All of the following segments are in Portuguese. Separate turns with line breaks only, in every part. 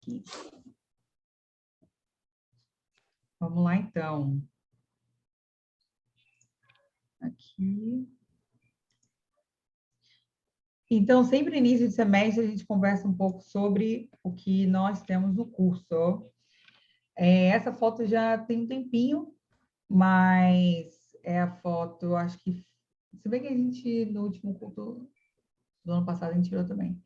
aqui. Vamos lá, então. Aqui. Então, sempre no início de semestre, a gente conversa um pouco sobre o que nós temos no curso. Essa foto já tem um tempinho, mas é a foto, acho que... Se bem que a gente, no último culto do ano passado, a gente tirou também.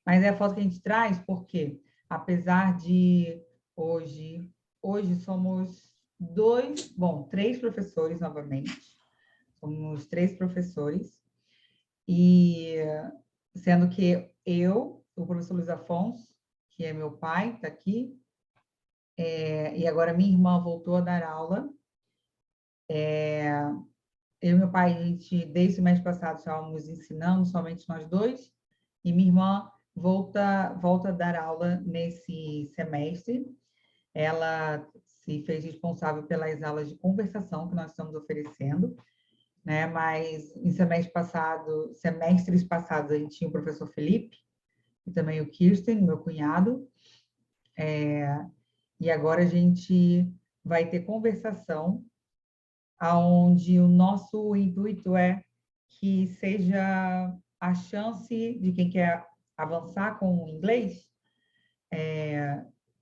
Mas é a foto que a gente traz porque, apesar de hoje somos três professores novamente. Somos três professores. E sendo que eu, o professor Luiz Afonso, que é meu pai, está aqui, e agora minha irmã voltou a dar aula. Eu e meu pai, a gente, desde o mês passado, estávamos ensinando, somente nós dois, e minha irmã volta a dar aula nesse semestre. Ela se fez responsável pelas aulas de conversação que nós estamos oferecendo, né? Mas em semestres passados, a gente tinha o professor Felipe, e também o Kirsten, meu cunhado, e agora a gente vai ter conversação, onde o nosso intuito é que seja a chance de quem quer avançar com o inglês,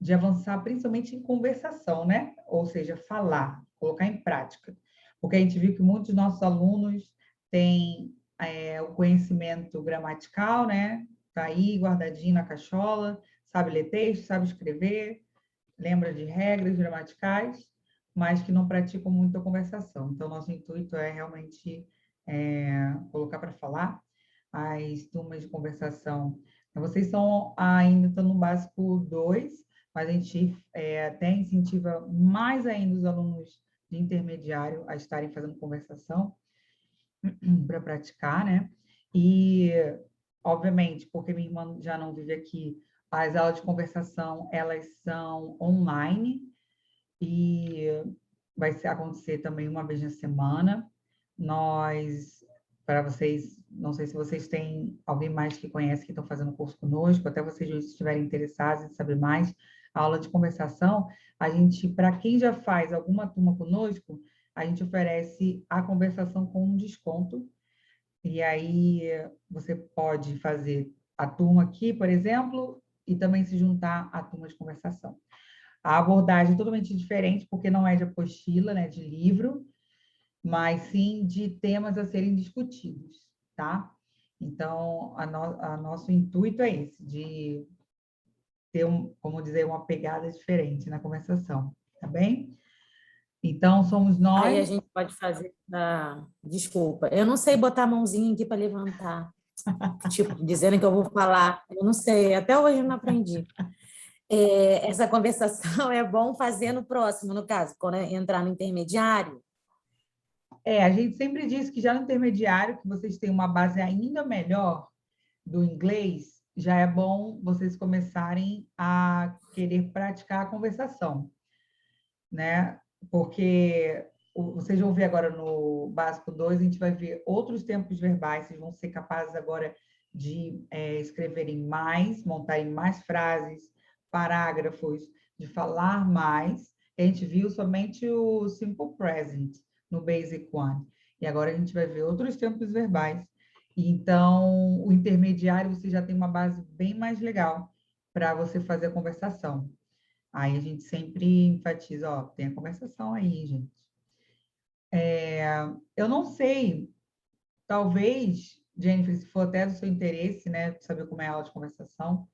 de avançar principalmente em conversação, né? Ou seja, falar, colocar em prática. Porque a gente viu que muitos dos nossos alunos têm o conhecimento gramatical, né? Está aí guardadinho na cachola, sabe ler texto, sabe escrever, lembra de regras gramaticais, mas que não praticam muito a conversação. Então, nosso intuito é realmente colocar para falar as turmas de conversação. Vocês ainda estão no básico 2, mas a gente até incentiva mais ainda os alunos de intermediário a estarem fazendo conversação para praticar, né? E, obviamente, porque minha irmã já não vive aqui, as aulas de conversação, elas são online e vai acontecer também uma vez na semana. Para vocês, não sei se vocês têm alguém mais que conhece que estão fazendo curso conosco, até vocês estiverem interessados em saber mais, a aula de conversação, a gente, para quem já faz alguma turma conosco, a gente oferece a conversação com um desconto, e aí você pode fazer a turma aqui, por exemplo, e também se juntar à turma de conversação. A abordagem é totalmente diferente, porque não é de apostila, né, de livro, mas sim de temas a serem discutidos, tá? Então, nosso intuito é esse, de ter, como dizer, uma pegada diferente na conversação, tá bem? Então, somos
Aí a
nós...
gente pode fazer... Desculpa, eu não sei botar a mãozinha aqui para levantar, tipo, dizendo que eu vou falar. Eu não sei, até hoje eu não aprendi. Essa conversação é bom fazer no próximo, no caso, quando entrar no intermediário.
A gente sempre diz que já no intermediário, que vocês têm uma base ainda melhor do inglês, já é bom vocês começarem a querer praticar a conversação, né? Porque vocês vão ver agora no básico 2, a gente vai ver outros tempos verbais, vocês vão ser capazes agora de escreverem mais, montarem mais frases, parágrafos, de falar mais. A gente viu somente o simple present no basic one. E agora a gente vai ver outros tempos verbais. Então, o intermediário, você já tem uma base bem mais legal para você fazer a conversação. Aí a gente sempre enfatiza, ó, tem a conversação aí, gente. Eu não sei, talvez, Jennifer, se for até do seu interesse, né, saber como é a aula de conversação,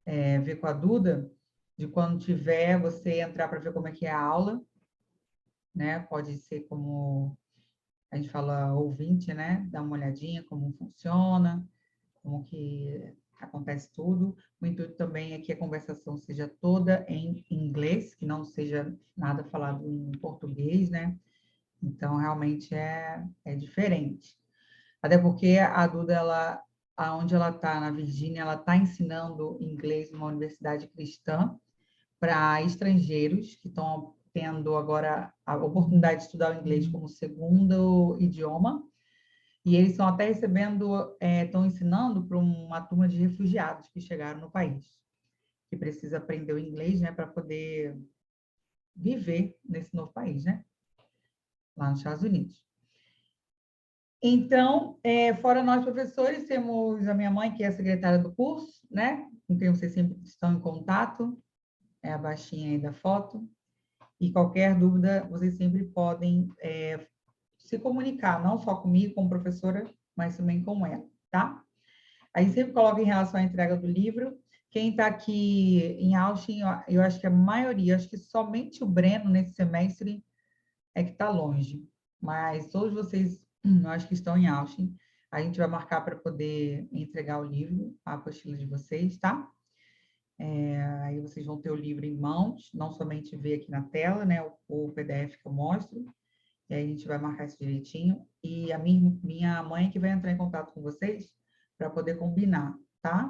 ver com a Duda, de quando tiver, você entrar para ver como é que é a aula, né, pode ser como a gente fala ouvinte, né, dar uma olhadinha como funciona, como que acontece tudo. O intuito também é que a conversação seja toda em inglês, que não seja nada falado em português, né? Então, realmente é diferente. Até porque a Duda, aonde ela está, na Virgínia, ela está ensinando inglês numa universidade cristã para estrangeiros que estão tendo agora a oportunidade de estudar o inglês como segundo idioma. E eles estão até recebendo, estão ensinando para uma turma de refugiados que chegaram no país. que precisa aprender o inglês, né, para poder viver nesse novo país, né? Lá nos Estados Unidos. Então, fora nós professores, temos a minha mãe, que é a secretária do curso, né? Com quem vocês sempre estão em contato, é a baixinha aí da foto. E qualquer dúvida, vocês sempre podem se comunicar, não só comigo, como professora, mas também com ela, tá? A gente sempre coloca em relação à entrega do livro. Quem está aqui em Austin, eu acho que a maioria, acho que somente o Breno, nesse semestre, é que está longe. Mas todos vocês, eu acho que estão em Austin. A gente vai marcar para poder entregar o livro, a apostila de vocês, tá? Aí vocês vão ter o livro em mãos, não somente ver aqui na tela, né? O PDF que eu mostro. E aí a gente vai marcar isso direitinho. E a minha mãe que vai entrar em contato com vocês para poder combinar, tá?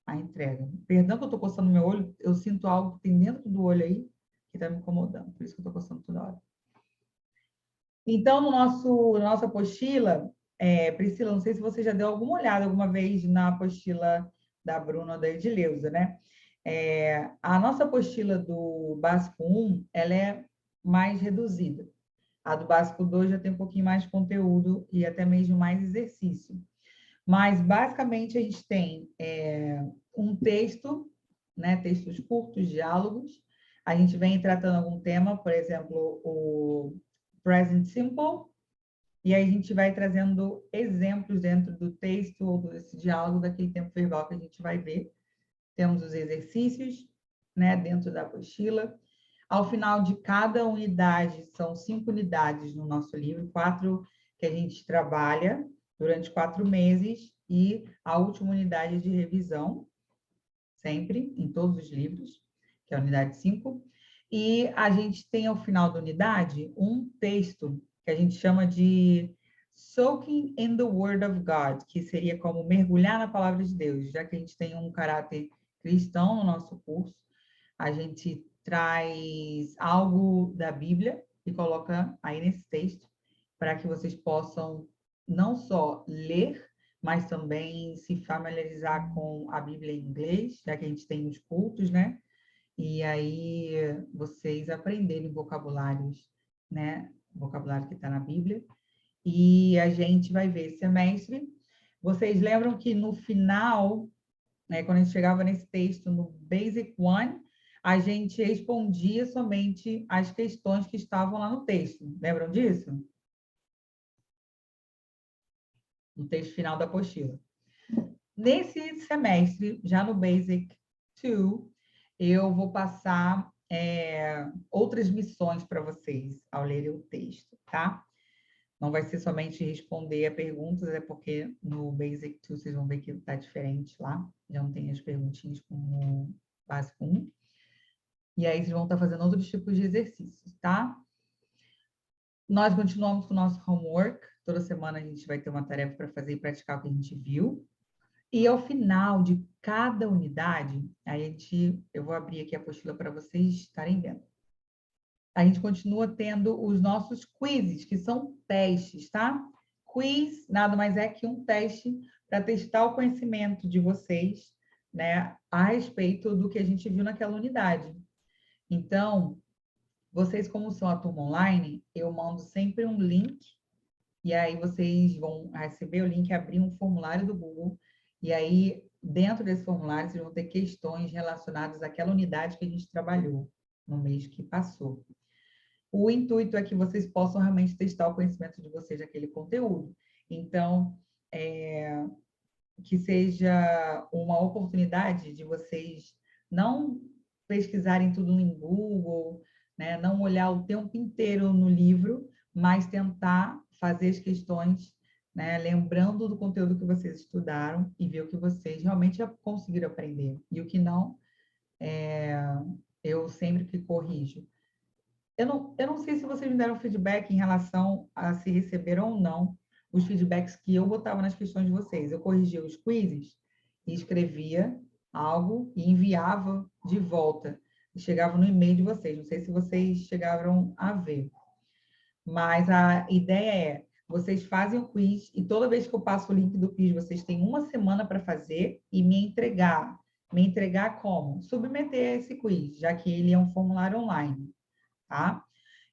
A entrega. Perdão que eu estou coçando meu olho, eu sinto algo que tem dentro do olho aí que está me incomodando. Por isso que eu estou coçando toda hora. Então, na nossa apostila, Priscila, não sei se você já deu alguma olhada alguma vez na apostila da Bruna ou da Edileuza, né? A nossa apostila do Básico 1, ela é mais reduzida. A do Básico 2 já tem um pouquinho mais de conteúdo e até mesmo mais exercício. Mas, basicamente, a gente tem um texto, né? Textos curtos, diálogos. A gente vem tratando algum tema, por exemplo, o Present Simple, e aí a gente vai trazendo exemplos dentro do texto ou desse diálogo, daquele tempo verbal que a gente vai ver. Temos os exercícios, né, dentro da apostila. Ao final de cada unidade, são 5 unidades no nosso livro, 4 que a gente trabalha durante 4 meses, e a última unidade de revisão, sempre, em todos os livros, que é a unidade 5. E a gente tem, ao final da unidade, um texto que a gente chama de Soaking in the Word of God, que seria como mergulhar na palavra de Deus, já que a gente tem um caráter cristão no nosso curso, a gente traz algo da Bíblia e coloca aí nesse texto, para que vocês possam não só ler, mas também se familiarizar com a Bíblia em inglês, já que a gente tem os cultos, né? E aí vocês aprenderem vocabulários, né? Vocabulário que está na Bíblia. E a gente vai ver esse semestre. Vocês lembram que no final, né, quando a gente chegava nesse texto, no Basic One, a gente respondia somente as questões que estavam lá no texto. Lembram disso? No texto final da apostila. Nesse semestre, já no Basic 2, eu vou passar outras missões para vocês ao lerem o texto, tá? Não vai ser somente responder a perguntas, é porque no Basic 2 vocês vão ver que está diferente lá. Já não tem as perguntinhas como no Básico 1. E aí vocês vão estar fazendo outros tipos de exercícios, tá? Nós continuamos com o nosso homework. Toda semana a gente vai ter uma tarefa para fazer e praticar o que a gente viu. E ao final de cada unidade, eu vou abrir aqui a apostila para vocês estarem vendo. A gente continua tendo os nossos quizzes, que são testes, tá? Quiz nada mais é que um teste para testar o conhecimento de vocês, né, a respeito do que a gente viu naquela unidade. Então, vocês, como são a turma online, eu mando sempre um link, e aí vocês vão receber o link, abrir um formulário do Google, e aí, dentro desse formulário, vocês vão ter questões relacionadas àquela unidade que a gente trabalhou no mês que passou. O intuito é que vocês possam realmente testar o conhecimento de vocês daquele conteúdo. Então, que seja uma oportunidade de vocês não pesquisarem tudo em Google, né? Não olhar o tempo inteiro no livro, mas tentar fazer as questões, né? Lembrando do conteúdo que vocês estudaram e ver o que vocês realmente já conseguiram aprender. E o que não, eu sempre que corrijo. Eu não sei se vocês me deram feedback em relação a se receberam ou não os feedbacks que eu botava nas questões de vocês. Eu corrigia os quizzes e escrevia algo e enviava de volta. E chegava no e-mail de vocês. Não sei se vocês chegaram a ver. Mas a ideia é, vocês fazem o quiz e toda vez que eu passo o link do quiz, vocês têm uma semana para fazer e me entregar me entregar como? Submeter esse quiz, já que ele é um formulário online, tá?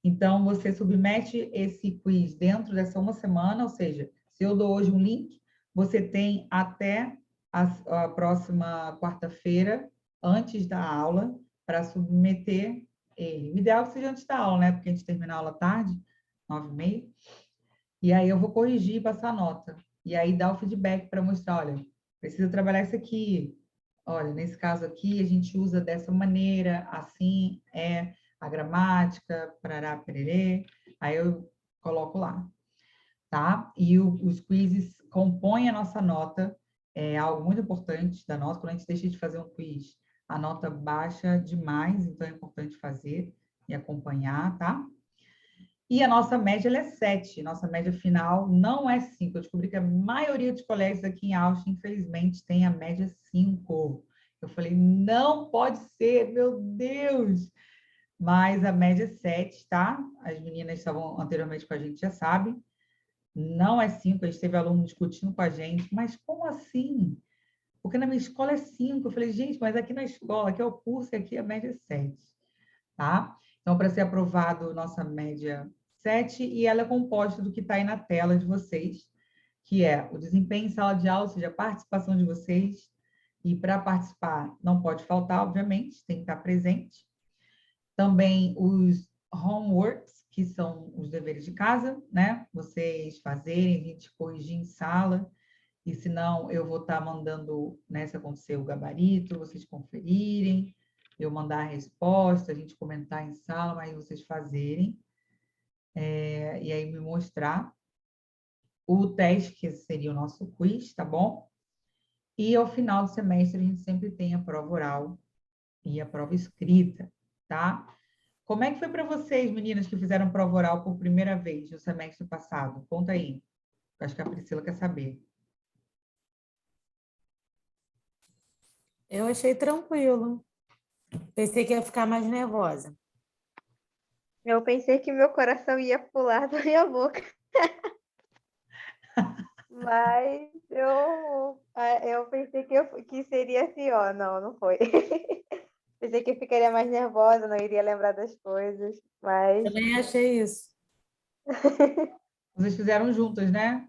Então, você submete esse quiz dentro dessa uma semana, ou seja, se eu dou hoje um link, você tem até a próxima quarta-feira, antes da aula, para submeter ele. O ideal é que seja antes da aula, né? Porque a gente termina a aula tarde, 9h30, e aí eu vou corrigir e passar nota. E aí dá o feedback para mostrar, olha, precisa trabalhar isso aqui. Olha, nesse caso aqui, a gente usa dessa maneira, assim é a gramática, parará, pererê. Aí eu coloco lá, tá? E os quizzes compõem a nossa nota, é algo muito importante da nota. Quando a gente deixa de fazer um quiz, a nota baixa demais, então é importante fazer e acompanhar, tá? E a nossa média ela é 7, nossa média final não é 5. Eu descobri que a maioria dos colégios aqui em Austin, infelizmente, tem a média 5. Eu falei, não pode ser, meu Deus! Mas a média é 7, tá? As meninas estavam anteriormente com a gente, já sabem. Não é 5, a gente teve aluno discutindo com a gente, mas como assim? Porque na minha escola é 5. Eu falei, gente, mas aqui na escola, aqui é o curso, e aqui a média é 7, tá? Então, para ser aprovado, nossa média 7, e ela é composta do que está aí na tela de vocês, que é o desempenho em sala de aula, ou seja, a participação de vocês. E para participar, não pode faltar, obviamente, tem que estar presente. Também os homeworks, que são os deveres de casa, né? Vocês fazerem, a gente corrigir em sala, e se não, eu vou estar mandando, né, se acontecer o gabarito, vocês conferirem, eu mandar a resposta, a gente comentar em sala, mas vocês fazerem, e aí me mostrar o teste, que seria o nosso quiz, tá bom? E ao final do semestre, a gente sempre tem a prova oral e a prova escrita, tá? Como é que foi para vocês, meninas, que fizeram prova oral por primeira vez no semestre passado? Conta aí. Acho que a Priscila quer saber.
Eu achei tranquilo. Pensei que ia ficar mais nervosa.
Eu pensei que meu coração ia pular da minha boca. Mas eu pensei que seria assim, ó. Não, não foi. Pensei que eu ficaria mais nervosa, não iria lembrar das coisas. Mas
Também achei isso.
Vocês fizeram juntas, né?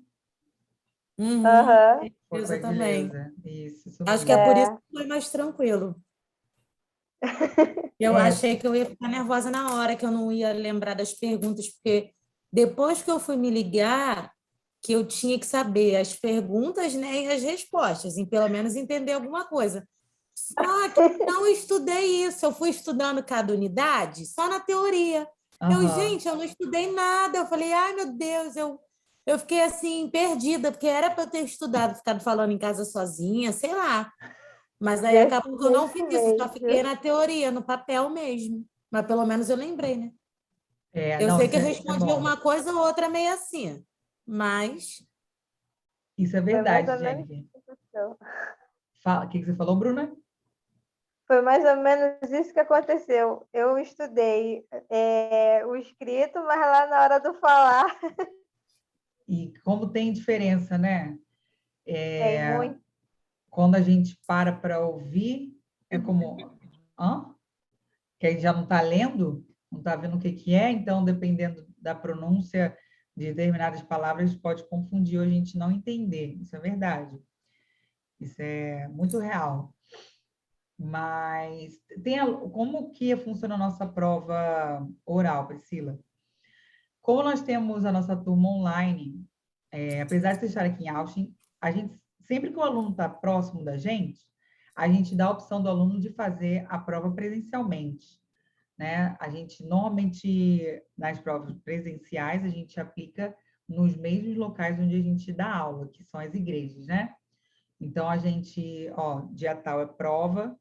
Uhum,
aham,
Foi com a
isso também.
Edileuza. Isso
Acho que é
mesmo.
por isso que foi mais tranquilo. Eu
É,
achei que eu ia ficar nervosa na hora, que eu não ia lembrar das perguntas, porque depois que eu fui me ligar, que eu tinha que saber as perguntas, né, e as respostas, e pelo menos entender alguma coisa. Só que eu não estudei isso, eu fui estudando cada unidade só na teoria.
aham.
Gente, eu não estudei nada. Eu falei, ai meu Deus, eu fiquei assim, perdida, porque era para eu ter estudado, ficado falando em casa sozinha, sei lá. Mas aí
desse
acabou que eu não fiz
jeito
isso, só fiquei
mesmo.
na teoria, no papel mesmo. Mas pelo menos eu lembrei, né? Eu
Não,
sei que eu
isso é
respondi
bom.
uma coisa ou outra meio assim, mas
Isso é
Foi mais
verdade,
ou menos
Jennifer.
isso.
Fala, o que você falou, Bruna?
Foi mais ou menos isso que aconteceu. Eu estudei o escrito, mas lá na hora do falar
E como tem diferença, né?
tem muito.
Quando a gente para ouvir, é como... Hã? Que aí já não está lendo, não está vendo o que que é, então, dependendo da pronúncia de determinadas palavras, pode confundir ou a gente não entender. Isso é verdade. Isso é muito real. Mas como que funciona a nossa prova oral, Priscila? Como nós temos a nossa turma online, apesar de você estar aqui em Austin, a gente, sempre que o aluno está próximo da gente, a gente dá a opção do aluno de fazer a prova presencialmente, né? A gente, normalmente, nas provas presenciais, a gente aplica nos mesmos locais onde a gente dá aula, que são as igrejas, né? Então, a gente, dia tal é prova,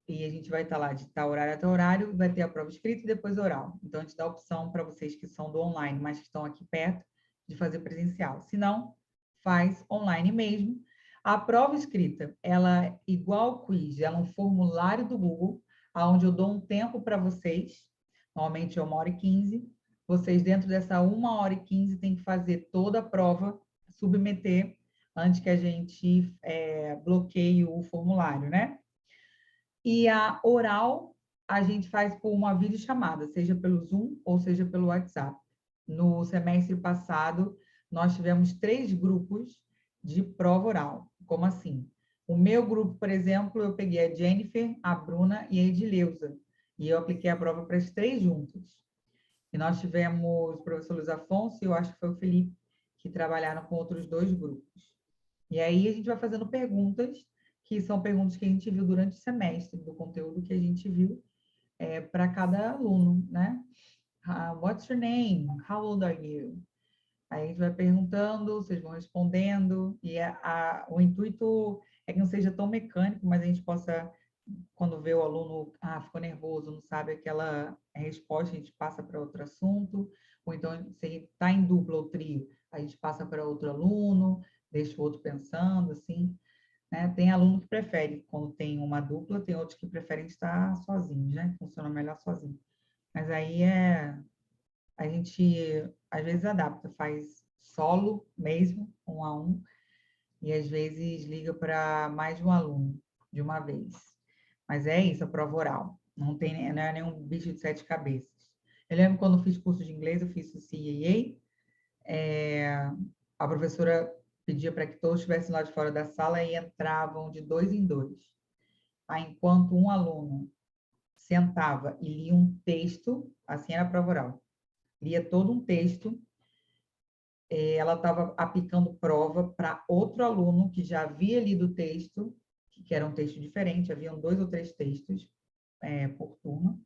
e a gente vai estar lá de tal horário até horário, vai ter a prova escrita e depois oral. Então, a gente dá a opção para vocês que são do online, mas que estão aqui perto, de fazer presencial. Se não, faz online mesmo. A prova escrita, ela é igual ao quiz, ela é um formulário do Google, onde eu dou um tempo para vocês, normalmente é 1h15. Vocês, dentro dessa 1h15, têm que fazer toda a prova, submeter, antes que a gente bloqueie o formulário, né? E a oral, a gente faz por uma videochamada, seja pelo Zoom ou seja pelo WhatsApp. No semestre passado, nós tivemos 3 grupos de prova oral. Como assim? O meu grupo, por exemplo, eu peguei a Jennifer, a Bruna e a Edileuza. E eu apliquei a prova para as 3 juntas. E nós tivemos o professor Luiz Afonso e eu acho que foi o Felipe, que trabalharam com outros 2 grupos. E aí a gente vai fazendo perguntas, que são perguntas que a gente viu durante o semestre, do conteúdo que a gente viu para cada aluno, né? What's your name? How old are you? Aí a gente vai perguntando, vocês vão respondendo, e o intuito é que não seja tão mecânico, mas a gente possa, quando vê o aluno, ficou nervoso, não sabe aquela resposta, a gente passa para outro assunto, ou então, se está em dupla ou trio, a gente passa para outro aluno, deixa o outro pensando, assim, né? Tem aluno que prefere, quando tem uma dupla, tem outros que preferem estar sozinhos, né? Funciona melhor sozinho. Mas aí a gente às vezes adapta, faz solo mesmo, 1 a 1, e às vezes liga para mais de um aluno de uma vez. Mas é isso, a prova oral. Não é nenhum bicho de 7 cabeças. Eu lembro quando eu fiz curso de inglês, eu fiz o CAA, a professora pedia para que todos estivessem lá de fora da sala e entravam de 2 em 2. Aí, enquanto um aluno sentava e lia um texto, assim era a prova oral, lia todo um texto, ela estava aplicando prova para outro aluno que já havia lido o texto, que era um texto diferente, haviam 2 ou 3 textos por turma,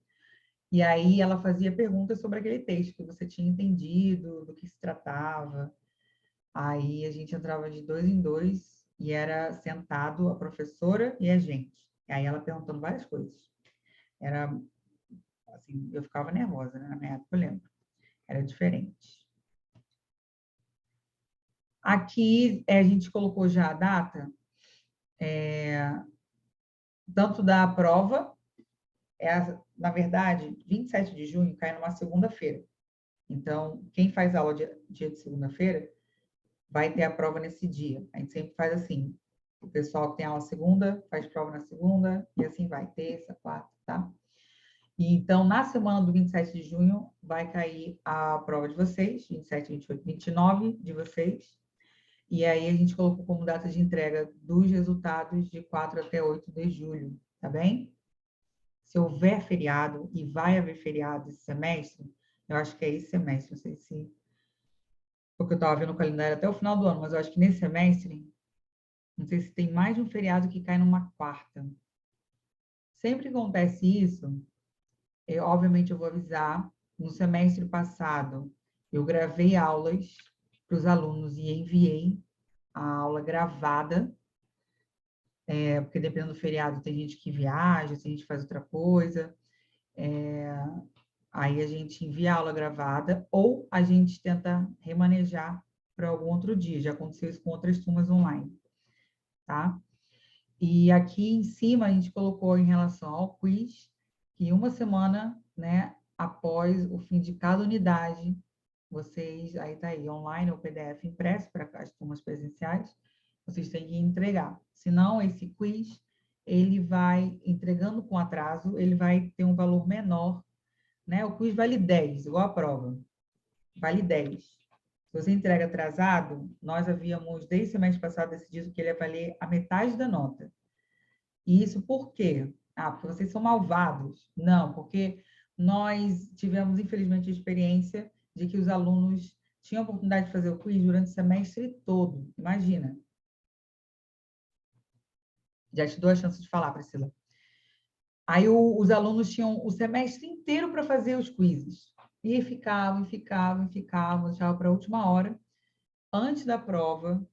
e aí ela fazia perguntas sobre aquele texto que você tinha entendido, do que se tratava. Aí a gente entrava de 2 em 2 e era sentado a professora e a gente. E aí ela perguntando várias coisas. Era, assim, eu ficava nervosa, né? Na minha época, eu lembro. Era diferente. Aqui a gente colocou já a data, tanto da prova, na verdade, 27 de junho cai numa segunda-feira. Então, quem faz aula dia de segunda-feira vai ter a prova nesse dia. A gente sempre faz assim. O pessoal que tem aula segunda, faz prova na segunda, e assim vai, terça, quarta, tá? E então, na semana do 27 de junho, vai cair a prova de vocês, 27, 28, 29 de vocês. E aí a gente colocou como data de entrega dos resultados de 4 até 8 de julho, tá bem? Se houver feriado, e vai haver feriado esse semestre, eu acho que é esse semestre, não sei se... Porque eu estava vendo o calendário até o final do ano, mas eu acho que nesse semestre, não sei se tem mais de um feriado que cai numa quarta. Sempre que acontece isso, obviamente eu vou avisar. No semestre passado, eu gravei aulas para os alunos e enviei a aula gravada, porque dependendo do feriado, tem gente que viaja, tem gente que faz outra coisa. Aí a gente envia a aula gravada ou a gente tenta remanejar para algum outro dia. Já aconteceu isso com outras turmas online, tá? E aqui em cima a gente colocou em relação ao quiz, que uma semana, né, após o fim de cada unidade, vocês, aí tá aí, online ou PDF impresso para as turmas presenciais, vocês têm que entregar. Senão, esse quiz, ele vai, entregando com atraso, ele vai ter um valor menor, né? O quiz vale 10, igual a prova, vale 10. Se você entrega atrasado, nós havíamos, desde o semestre passado, decidido que ele ia valer a metade da nota. E isso por quê? Porque vocês são malvados. Não, porque nós tivemos, infelizmente, a experiência de que os alunos tinham a oportunidade de fazer o quiz durante o semestre todo. Imagina. Já te dou a chance de falar, Priscila. Aí os alunos tinham o semestre inteiro para fazer os quizzes. E ficavam, deixavam para a última hora, antes da prova,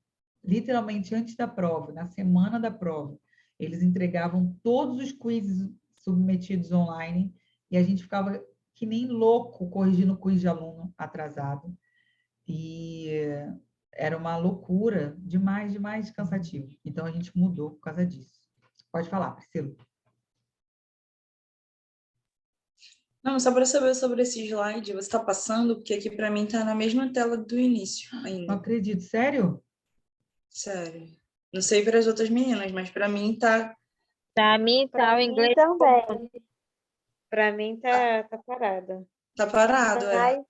literalmente antes da prova, na semana da prova. Eles entregavam todos os quizzes submetidos online e a gente ficava que nem louco corrigindo o quiz de aluno atrasado. E era uma loucura, demais cansativo. Então, a gente mudou por causa disso. Pode falar, Priscila.
Não, só para saber sobre esse slide, você está passando, porque aqui para mim está na mesma tela do início ainda.
Não acredito, sério?
Sério. Não sei para as outras meninas, mas para mim está
Para mim,
Para
tá o
mim
inglês.
também. Para mim tá parado.
Tá parado, é.
Mas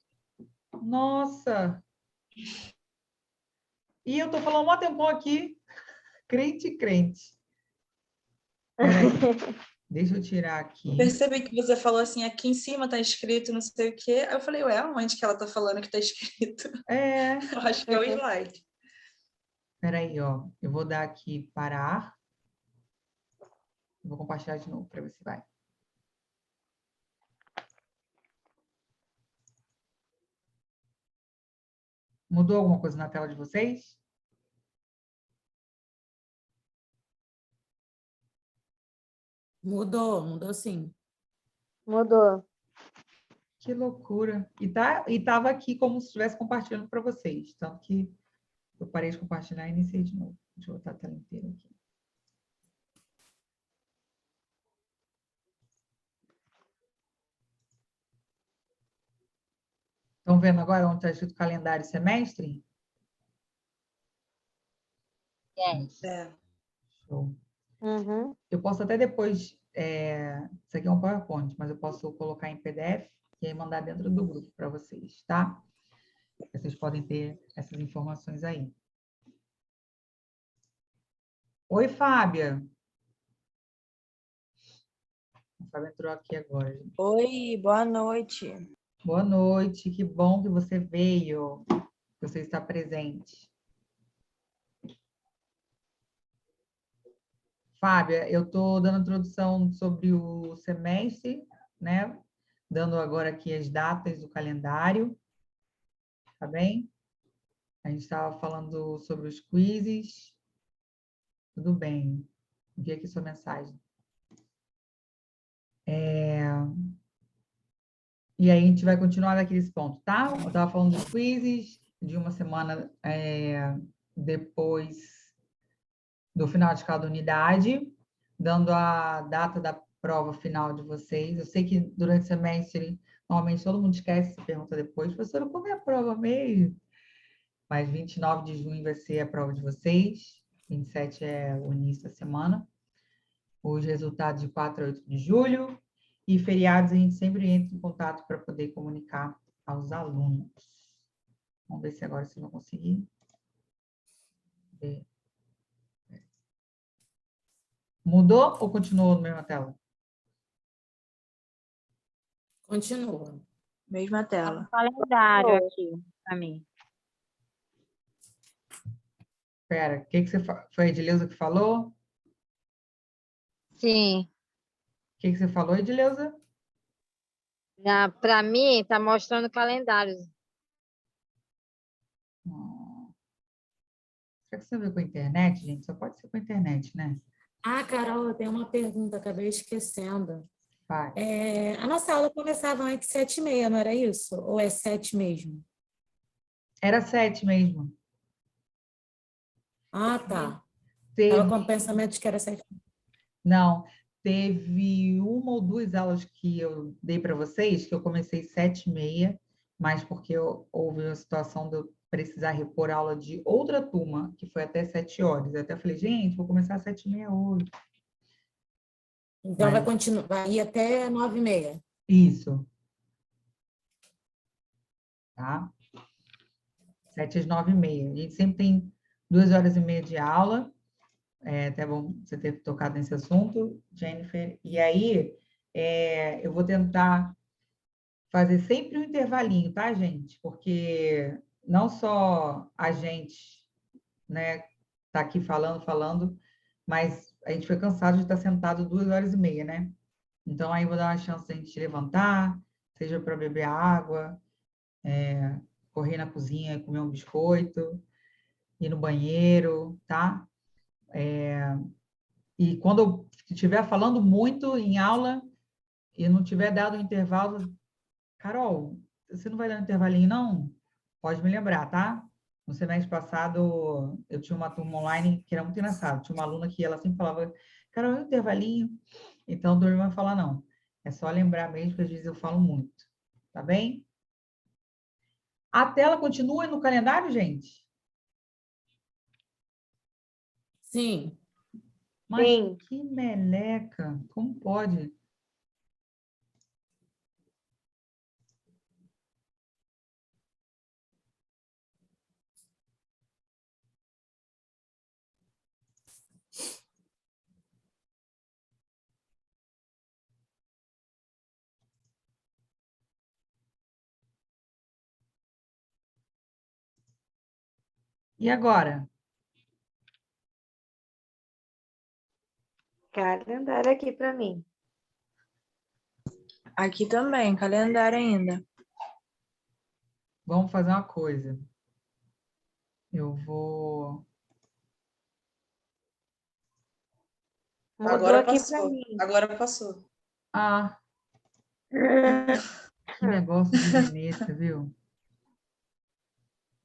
Nossa! E eu tô falando um tempão aqui, crente, crente. Peraí, deixa eu tirar aqui.
Percebi que você falou assim, aqui em cima tá escrito não sei o quê. Aí eu falei, ué, onde que ela tá falando que tá escrito?
É,
Eu acho que é o slide.
peraí, ó. Eu vou dar aqui parar. Vou compartilhar de novo para ver se vai. Mudou alguma coisa na tela de vocês?
Mudou sim.
mudou.
Que loucura. E tava aqui como se estivesse compartilhando para vocês. Tanto que eu parei de compartilhar e iniciei de novo. Deixa eu botar a tela inteira aqui. Estão vendo agora onde está escrito calendário e semestre?
Yes.
É.
Show.
Uhum.
Eu posso até depois, isso aqui é um PowerPoint, mas eu posso colocar em PDF e aí mandar dentro do grupo para vocês, tá? Vocês podem ter essas informações aí. Oi, Fábia. A Fábia entrou aqui agora, gente.
Oi, boa noite.
Boa noite, que bom que você veio, que você está presente. Fábia, eu estou dando introdução sobre o semestre, né? Dando agora aqui as datas do calendário, tá bem? A gente estava falando sobre os quizzes. Tudo bem. Vi aqui sua mensagem. E aí a gente vai continuar naqueles pontos, tá? Eu estava falando dos quizzes, de uma semana depois do final de cada unidade, dando a data da prova final de vocês. Eu sei que durante o semestre, normalmente todo mundo esquece, se pergunta depois, professora, quando é a prova mesmo? Mas 29 de junho vai ser a prova de vocês, 27 é o início da semana. Os resultados de 4 a 8 de julho. E feriados a gente sempre entra em contato para poder comunicar aos alunos. Vamos ver se agora vocês vão conseguir ver. Mudou ou continuou na mesma tela?
Continua.
Mesma tela.
Calendário aqui, para mim.
Espera, o que você foi a Edileuza que falou?
Sim.
O que você falou, Edileuza?
Para mim, tá mostrando calendários.
Será que você viu com a internet, gente? Só pode ser com a internet, né?
Ah, Carol, eu tenho uma pergunta, acabei esquecendo.
Vai.
A nossa aula começava antes 7h30, não era isso? Ou é 7 mesmo?
Era 7 mesmo.
Ah, tá.
Teve,
Estava com o pensamento de que era 7.
não, teve uma ou duas aulas que eu dei para vocês, que eu comecei 7h30, mas porque houve uma situação de eu precisar repor aula de outra turma, que foi até 7 horas. Eu até falei, gente, vou começar às 7h30 hoje.
Então
Mas-
vai continuar, vai ir até 9h30.
Isso. Tá? 7 às 9h30. A gente sempre tem 2h30 de aula. É até bom você ter tocado nesse assunto, Jennifer. E aí, eu vou tentar fazer sempre um intervalinho, tá, gente? Porque não só a gente, né, tá aqui falando, mas a gente foi cansado de estar sentado 2h30, né? Então, aí eu vou dar uma chance de a gente levantar, seja para beber água, correr na cozinha e comer um biscoito, ir no banheiro, tá? E quando eu estiver falando muito em aula e não tiver dado um intervalo, Carol, você não vai dar um intervalinho, não? Pode me lembrar, tá? No semestre passado, eu tinha uma turma online que era muito engraçado. Tinha uma aluna que ela sempre falava, Carol, é um intervalinho. Então, não vai falar, não. É só lembrar mesmo, que às vezes eu falo muito. Tá bem? A tela continua no calendário, gente?
Sim.
Mas
Sim.
que meleca! Como pode? E agora?
Calendário aqui para mim.
Aqui também, calendário ainda.
Vamos fazer uma coisa. Eu vou...
Mudou
Agora
aqui para
passou.
mim.
Agora passou.
Ah, que negócio de veneta, viu?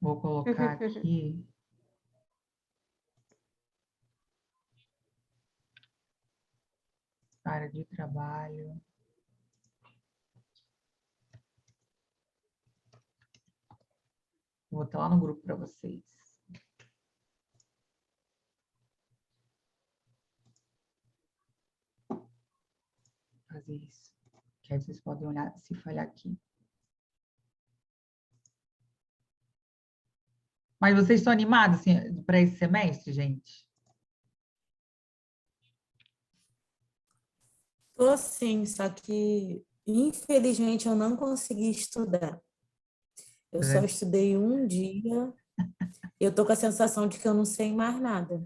Vou colocar aqui. Área de trabalho. Vou botar lá no grupo para vocês. Fazer isso. Que aí vocês podem olhar se falhar aqui. Mas vocês estão animados assim, para esse semestre, gente?
Tô sim, só que infelizmente eu não consegui estudar. Eu só estudei um dia. Eu tô com a sensação de que eu não sei mais nada.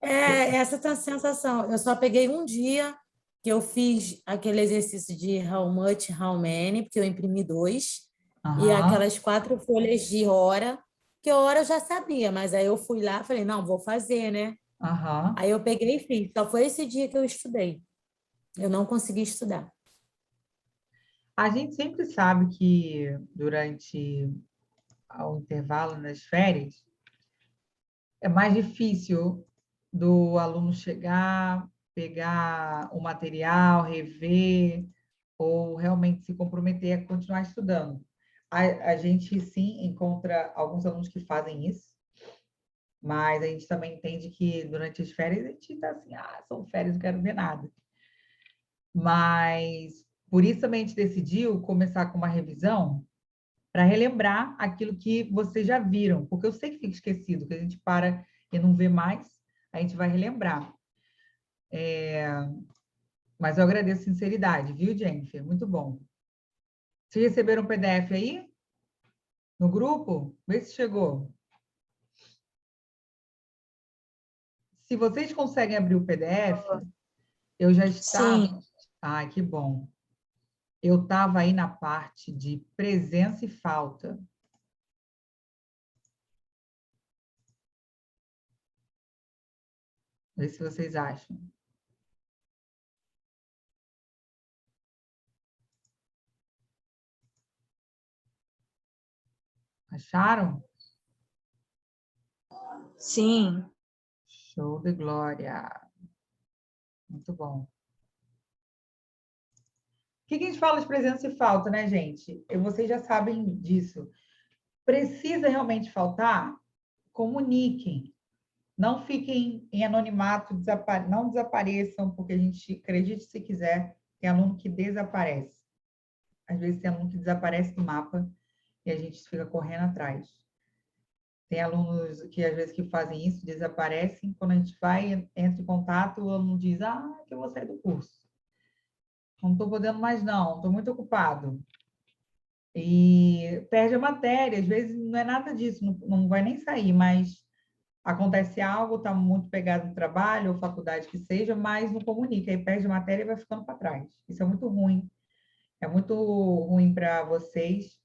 É, essa tá a sensação. Eu só peguei um dia que eu fiz aquele exercício de how much, how many, porque eu imprimi 2, e
Aham,
aquelas 4 folhas de hora, que hora eu já sabia, mas aí eu fui lá e falei, não, vou fazer, né?
aham.
Aí eu peguei e fiz. Só foi esse dia que eu estudei. Eu não consegui estudar.
A gente sempre sabe que durante o intervalo nas férias é mais difícil do aluno chegar, pegar o material, rever, ou realmente se comprometer a continuar estudando. A gente, sim, encontra alguns alunos que fazem isso, mas a gente também entende que durante as férias a gente está assim, são férias, não quero ver nada. Mas por isso também a gente decidiu começar com uma revisão para relembrar aquilo que vocês já viram, porque eu sei que fica esquecido, que a gente para e não vê mais, a gente vai relembrar. Mas eu agradeço a sinceridade, viu, Jennifer? Muito bom. Vocês receberam o PDF aí? No grupo? Vê se chegou. Se vocês conseguem abrir o PDF, eu já estava.
Sim,
Ai, que bom. Eu estava aí na parte de presença e falta. Vê se vocês acham. Acharam?
sim.
Show de glória. Muito bom. O que a gente fala de presença e falta, né, gente? Vocês já sabem disso. Precisa realmente faltar? Comuniquem. Não fiquem em anonimato, não desapareçam, porque a gente, acredite se quiser, tem aluno que desaparece. Às vezes tem aluno que desaparece do mapa e a gente fica correndo atrás. Tem alunos que às vezes que fazem isso, desaparecem, quando a gente vai, entra em contato, o aluno diz, que eu vou sair do curso. Não estou podendo mais não, estou muito ocupado. E perde a matéria, às vezes não é nada disso, não vai nem sair, mas acontece algo, está muito pegado no trabalho ou faculdade que seja, mas não comunica, aí perde a matéria e vai ficando para trás. Isso é muito ruim para vocês.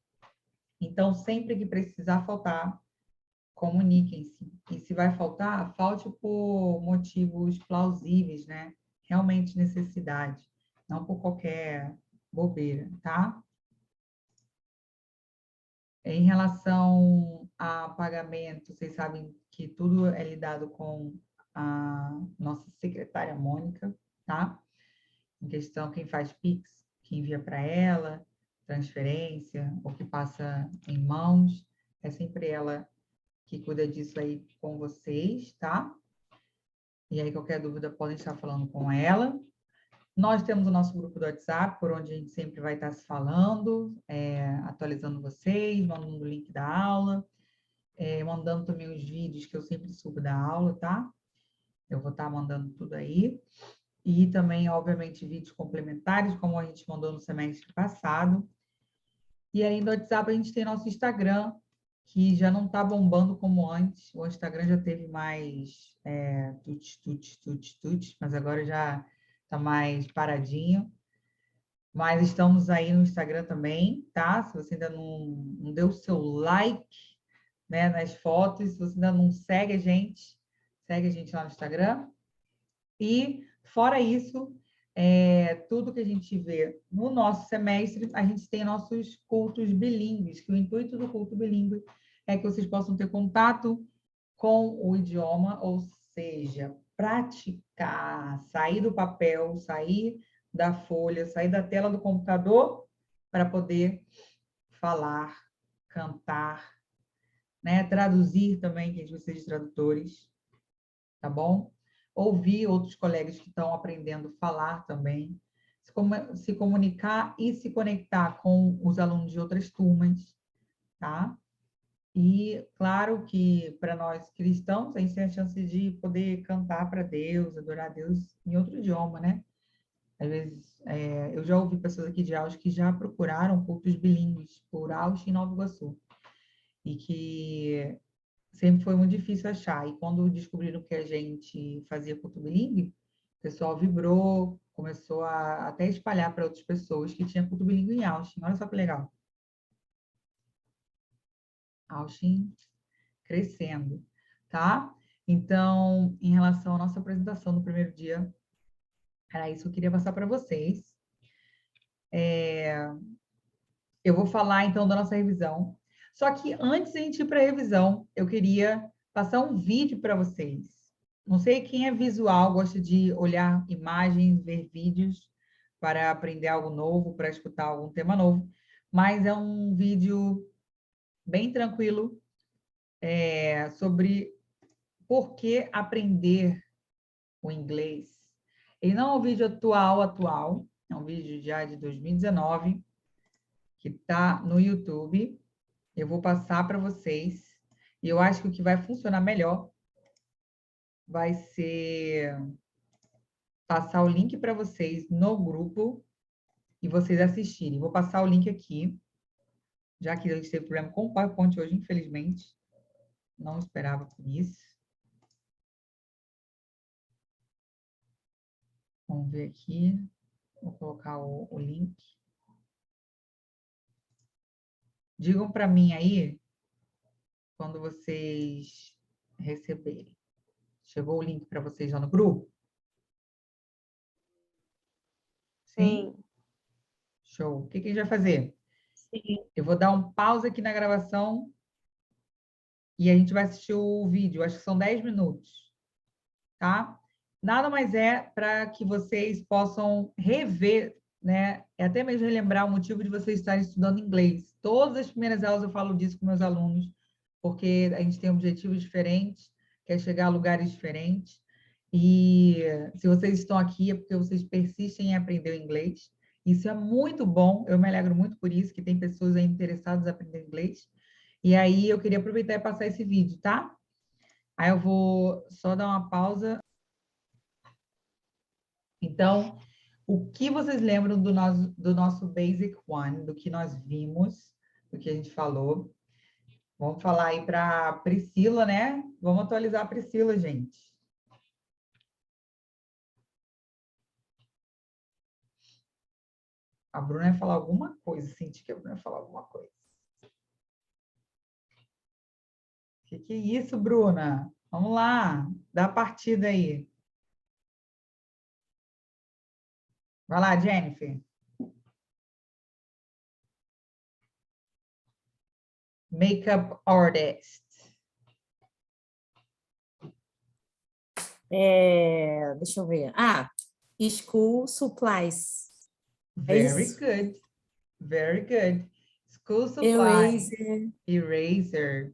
Então, sempre que precisar faltar, comuniquem-se. E se vai faltar, falte por motivos plausíveis, né? Realmente necessidade, não por qualquer bobeira, tá? Em relação a pagamento, vocês sabem que tudo é lidado com a nossa secretária Mônica, tá? Em questão, quem faz Pix, que envia para ela, transferência, ou que passa em mãos, é sempre ela que cuida disso aí com vocês, tá? E aí, qualquer dúvida, podem estar falando com ela. Nós temos o nosso grupo do WhatsApp, por onde a gente sempre vai estar se falando, atualizando vocês, mandando o link da aula, mandando também os vídeos que eu sempre subo da aula, tá? Eu vou estar mandando tudo aí. E também, obviamente, vídeos complementares, como a gente mandou no semestre passado. E aí, no WhatsApp, a gente tem nosso Instagram, que já não está bombando como antes. O Instagram já teve mais mas agora já está mais paradinho. Mas estamos aí no Instagram também, tá? Se você ainda não deu o seu like, né, nas fotos, se você ainda não segue a gente lá no Instagram. E, fora isso, tudo que a gente vê no nosso semestre, a gente tem nossos cultos bilíngues, que o intuito do culto bilíngue é que vocês possam ter contato com o idioma, ou seja, praticar, sair do papel, sair da folha, sair da tela do computador para poder falar, cantar, né? Traduzir também, que a gente precisa de tradutores, tá bom? Ouvir outros colegas que estão aprendendo a falar também, se comunicar e se conectar com os alunos de outras turmas, tá? E claro que para nós cristãos, a gente tem a chance de poder cantar para Deus, adorar a Deus em outro idioma, né? Às vezes, eu já ouvi pessoas aqui de Auschwitz que já procuraram cultos bilíngues por Auschwitz e Nova Iguaçu, e que sempre foi muito difícil achar. E quando descobriram que a gente fazia culto bilíngue, o pessoal vibrou, começou a até espalhar para outras pessoas que tinha culto bilíngue em Auschwitz. Olha só que legal. Auschwitz crescendo, tá? Então, em relação à nossa apresentação no primeiro dia, era isso que eu queria passar para vocês. Eu vou falar, então, da nossa revisão. Só que antes de a gente ir para a revisão, eu queria passar um vídeo para vocês. Não sei quem é visual, gosta de olhar imagens, ver vídeos para aprender algo novo, para escutar algum tema novo, mas é um vídeo bem tranquilo sobre por que aprender o inglês. Ele não é um vídeo atual, é um vídeo já de 2019, que está no YouTube. Eu vou passar para vocês. E eu acho que o que vai funcionar melhor vai ser passar o link para vocês no grupo e vocês assistirem. Vou passar o link aqui, já que a gente teve problema com o PowerPoint hoje, infelizmente. Não esperava por isso. Vamos ver aqui. Vou colocar o link. Digam para mim aí, quando vocês receberem. Chegou o link para vocês lá no grupo?
Sim.
Show. O que a gente vai fazer?
Sim.
Eu vou dar um pause aqui na gravação e a gente vai assistir o vídeo. Acho que são 10 minutos, tá? Nada mais é para que vocês possam rever, né? Até mesmo relembrar o motivo de vocês estarem estudando inglês. Todas as primeiras aulas eu falo disso com meus alunos, porque a gente tem objetivos diferentes, quer chegar a lugares diferentes. E se vocês estão aqui é porque vocês persistem em aprender o inglês. Isso é muito bom, eu me alegro muito por isso, que tem pessoas aí interessadas em aprender inglês. E aí eu queria aproveitar e passar esse vídeo, tá? Aí eu vou só dar uma pausa. Então, o que vocês lembram do nosso Basic One, do que nós vimos, do que a gente falou? Vamos falar aí para Priscila, né? Vamos atualizar a Priscila, gente. A Bruna ia falar alguma coisa, senti que a Bruna ia falar alguma coisa. O que é isso, Bruna? Vamos lá, dá a partida aí. Vai lá, Jennifer. Makeup artist.
Deixa eu ver. School supplies.
Very
isso?
good. Very good. School supplies.
Eraser.
Eraser.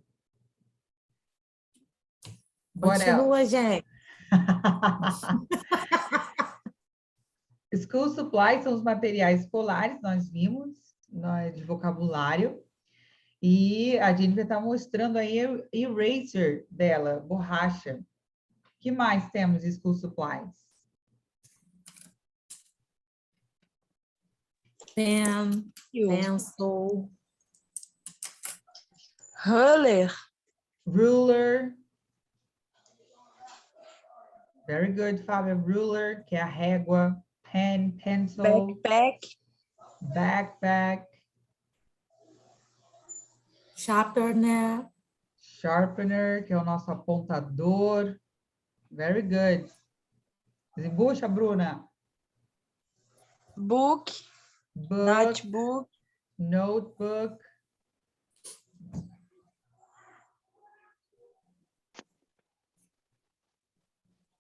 What else?
Continua, gente.
School supplies são os materiais escolares, nós vimos, de vocabulário. E a Jennifer está mostrando aí o eraser dela, borracha. O que mais temos de school supplies?
Pen, pencil,
Roller.
Ruler. Very good, Fábio. Ruler, que é a régua. Pen, pencil,
Backpack.
backpack,
sharpener,
sharpener, que é o nosso apontador. Very good. Desembucha, Bruna.
Book.
Book,
Notebook.
notebook.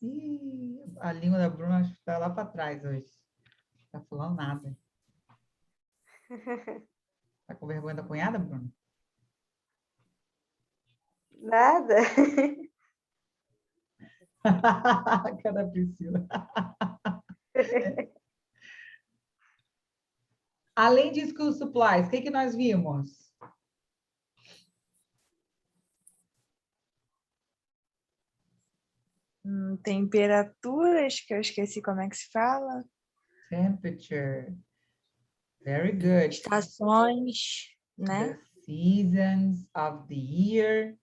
Ih, a língua da Bruna acho que está lá para trás hoje. Não está falando nada. Tá com vergonha da cunhada, Bruna?
Nada.
Cara, Priscila. Além de school supplies, o que nós vimos?
Temperaturas, que eu esqueci como é que se fala.
Temperature. Very good.
Estações, né?
The seasons of the year,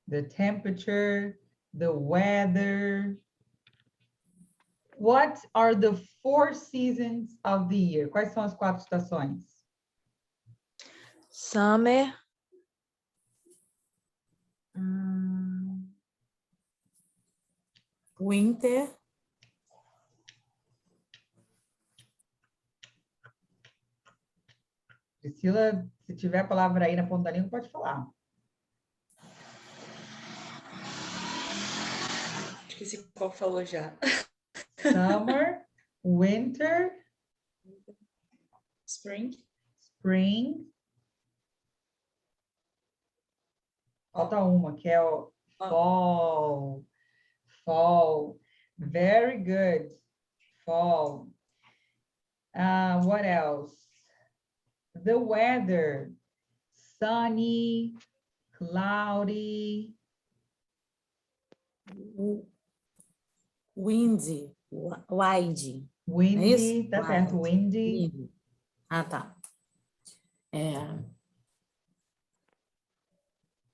the temperature, the weather. What are the 4 seasons of the year? Quais são as 4 estações?
Summer.
winter,
Priscila, se tiver a palavra aí na ponta da língua, pode falar.
Esqueci qual falou já.
Summer, winter,
Spring.
spring. Falta uma, que é o fall. Fall. Very good. Fall. What else? The weather. Sunny, cloudy.
windy, wide.
Windy,
isso?
tá certo, windy.
Windy. Ah, tá.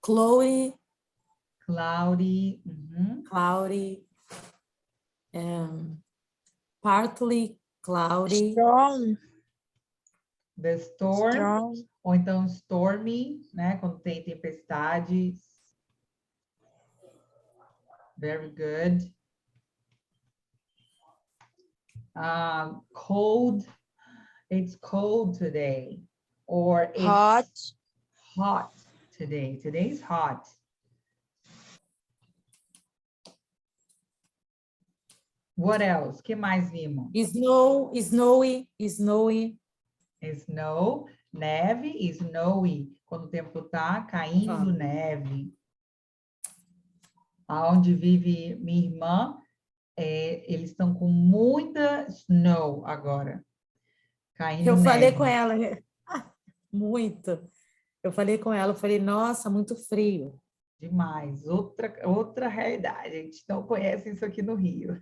Cloudy,
Cloudy. Uhum.
cloudy, partly cloudy,
Storm.
The storm.
Storm.
Ou então stormy, né? Quando tem tempestades. Very good. Cold. It's cold today. Or it's
Hot.
hot today. Today's hot. What else? Que mais vimos?
snowy,
Snow, neve e snowy. Quando o tempo tá caindo neve. Aonde vive minha irmã, eles estão com muita snow agora. Caindo
Eu falei
neve.
com ela, muito. Eu falei com ela, eu falei, nossa, muito frio.
Demais. Outra realidade. A gente não conhece isso aqui no Rio.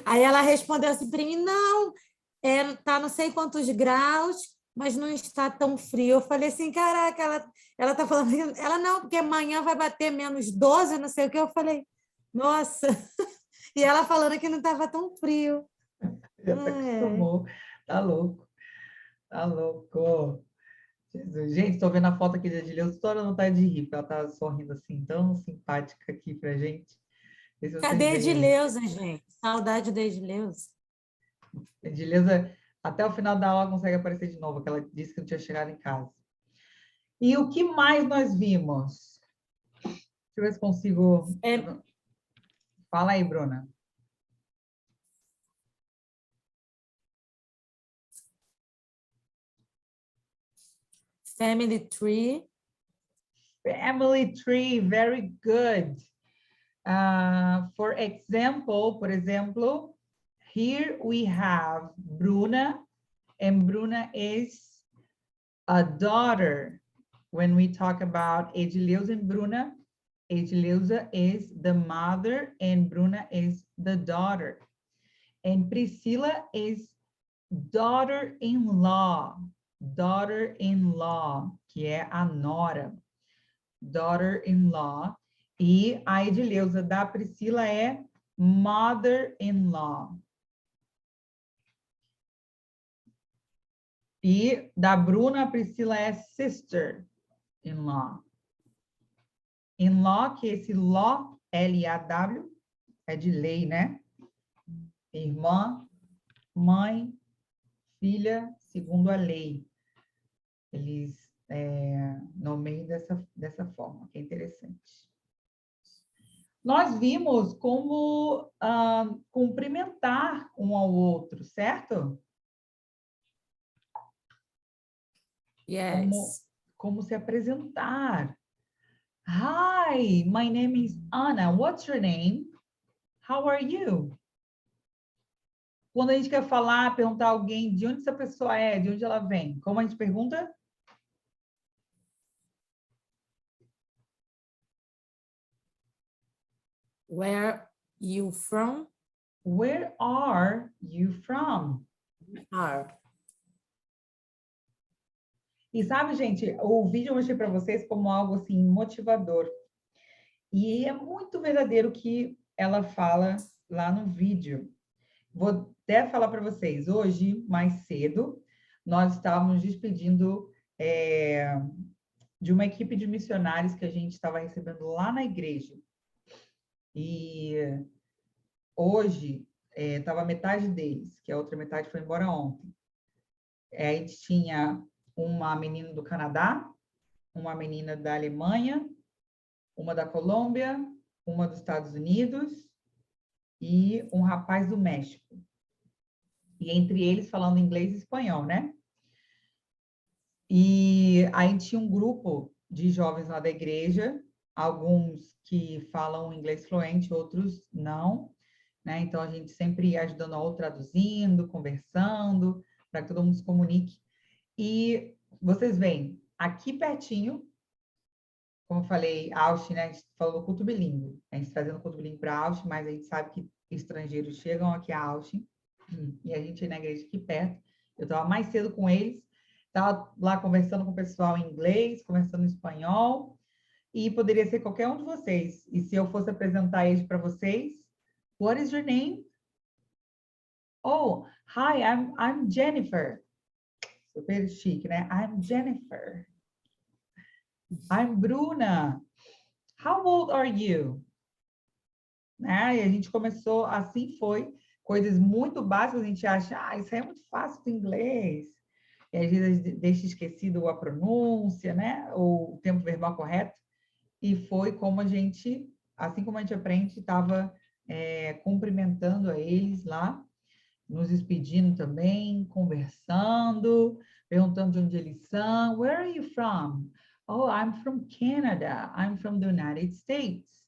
Aí ela respondeu assim para mim, não, tá não sei quantos graus, mas não está tão frio. Eu falei assim, caraca, ela tá falando, ela não, porque amanhã vai bater -12, não sei o que. Eu falei, nossa. E ela falando que não estava tão frio.
Já se acostumou. Tá louco. Tá louco. Jesus. Gente, estou vendo a foto aqui da Edileuza, toda não tá de rir, porque ela tá sorrindo assim, tão simpática aqui pra gente. Vê se vocês
Cadê a
veem aí.
Edileuza, gente? Saudade da Edileuza.
Edileuza, até o final da aula consegue aparecer de novo, que ela disse que não tinha chegado em casa. E o que mais nós vimos? Deixa eu ver se consigo... Fala aí, Bruna.
Family tree.
Family tree, very good. For example, por exemplo, here we have Bruna, and Bruna is a daughter. When we talk about Edileuza and Bruna, Edileuza is the mother and Bruna is the daughter. And Priscila is daughter-in-law, que é a nora, daughter-in-law. E a Edileuza da Priscila é mother-in-law. E da Bruna, a Priscila é sister-in-law. In-law, que esse law, L-A-W, é de lei, né? Irmã, mãe, filha, segundo a lei. Eles nomeiam dessa forma, que é interessante. Nós vimos como cumprimentar um ao outro, certo?
Yes.
Como se apresentar. Hi, my name is Anna. What's your name? How are you? Quando a gente quer falar, perguntar a alguém de onde essa pessoa é, de onde ela vem, como a gente pergunta?
Where you from?
Where are you from?
Are.
E sabe, gente, o vídeo eu mostrei para vocês como algo assim motivador. E é muito verdadeiro o que ela fala lá no vídeo. Vou até falar para vocês, hoje, mais cedo, nós estávamos despedindo de uma equipe de missionários que a gente estava recebendo lá na igreja. E hoje estava metade deles, que a outra metade foi embora ontem. A gente tinha uma menina do Canadá, uma menina da Alemanha, uma da Colômbia, uma dos Estados Unidos e um rapaz do México. E entre eles falando inglês e espanhol, né? E aí tinha um grupo de jovens lá da igreja, alguns que falam inglês fluente, outros não, né? Então a gente sempre ia ajudando a outra, traduzindo, conversando, para que todo mundo se comunique. E vocês veem, aqui pertinho, como eu falei, Austin, né? A gente falou do culto bilíngue. A gente está trazendo o culto bilíngue para Austin, mas a gente sabe que estrangeiros chegam aqui a Austin, e a gente é na igreja aqui perto. Eu estava mais cedo com eles, estava lá conversando com o pessoal em inglês, conversando em espanhol, e poderia ser qualquer um de vocês. E se eu fosse apresentar eles para vocês, what is your name? Oh, hi, I'm Jennifer. Super chique, né? I'm Jennifer. I'm Bruna. How old are you? Né? E a gente começou, assim foi, coisas muito básicas, a gente acha, isso aí é muito fácil do inglês. E às vezes deixa esquecido a pronúncia, né? O tempo verbal correto. E foi como a gente, assim como a gente aprende, estava cumprimentando a eles lá, nos despedindo também, conversando, perguntando de onde eles são. Where are you from? Oh, I'm from Canada. I'm from the United States.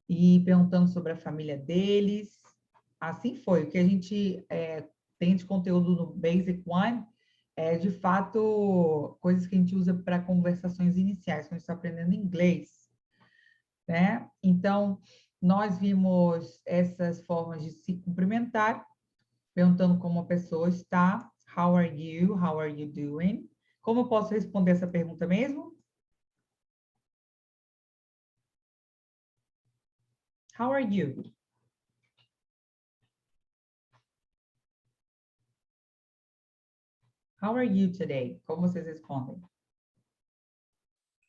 E perguntando sobre a família deles. Assim foi. O que a gente tem de conteúdo no Basic One é, de fato, coisas que a gente usa para conversações iniciais, quando a gente está aprendendo inglês, né? Então, nós vimos essas formas de se cumprimentar, perguntando como a pessoa está, how are you doing? Como eu posso responder essa pergunta mesmo? How are you? How are you today? Como vocês respondem?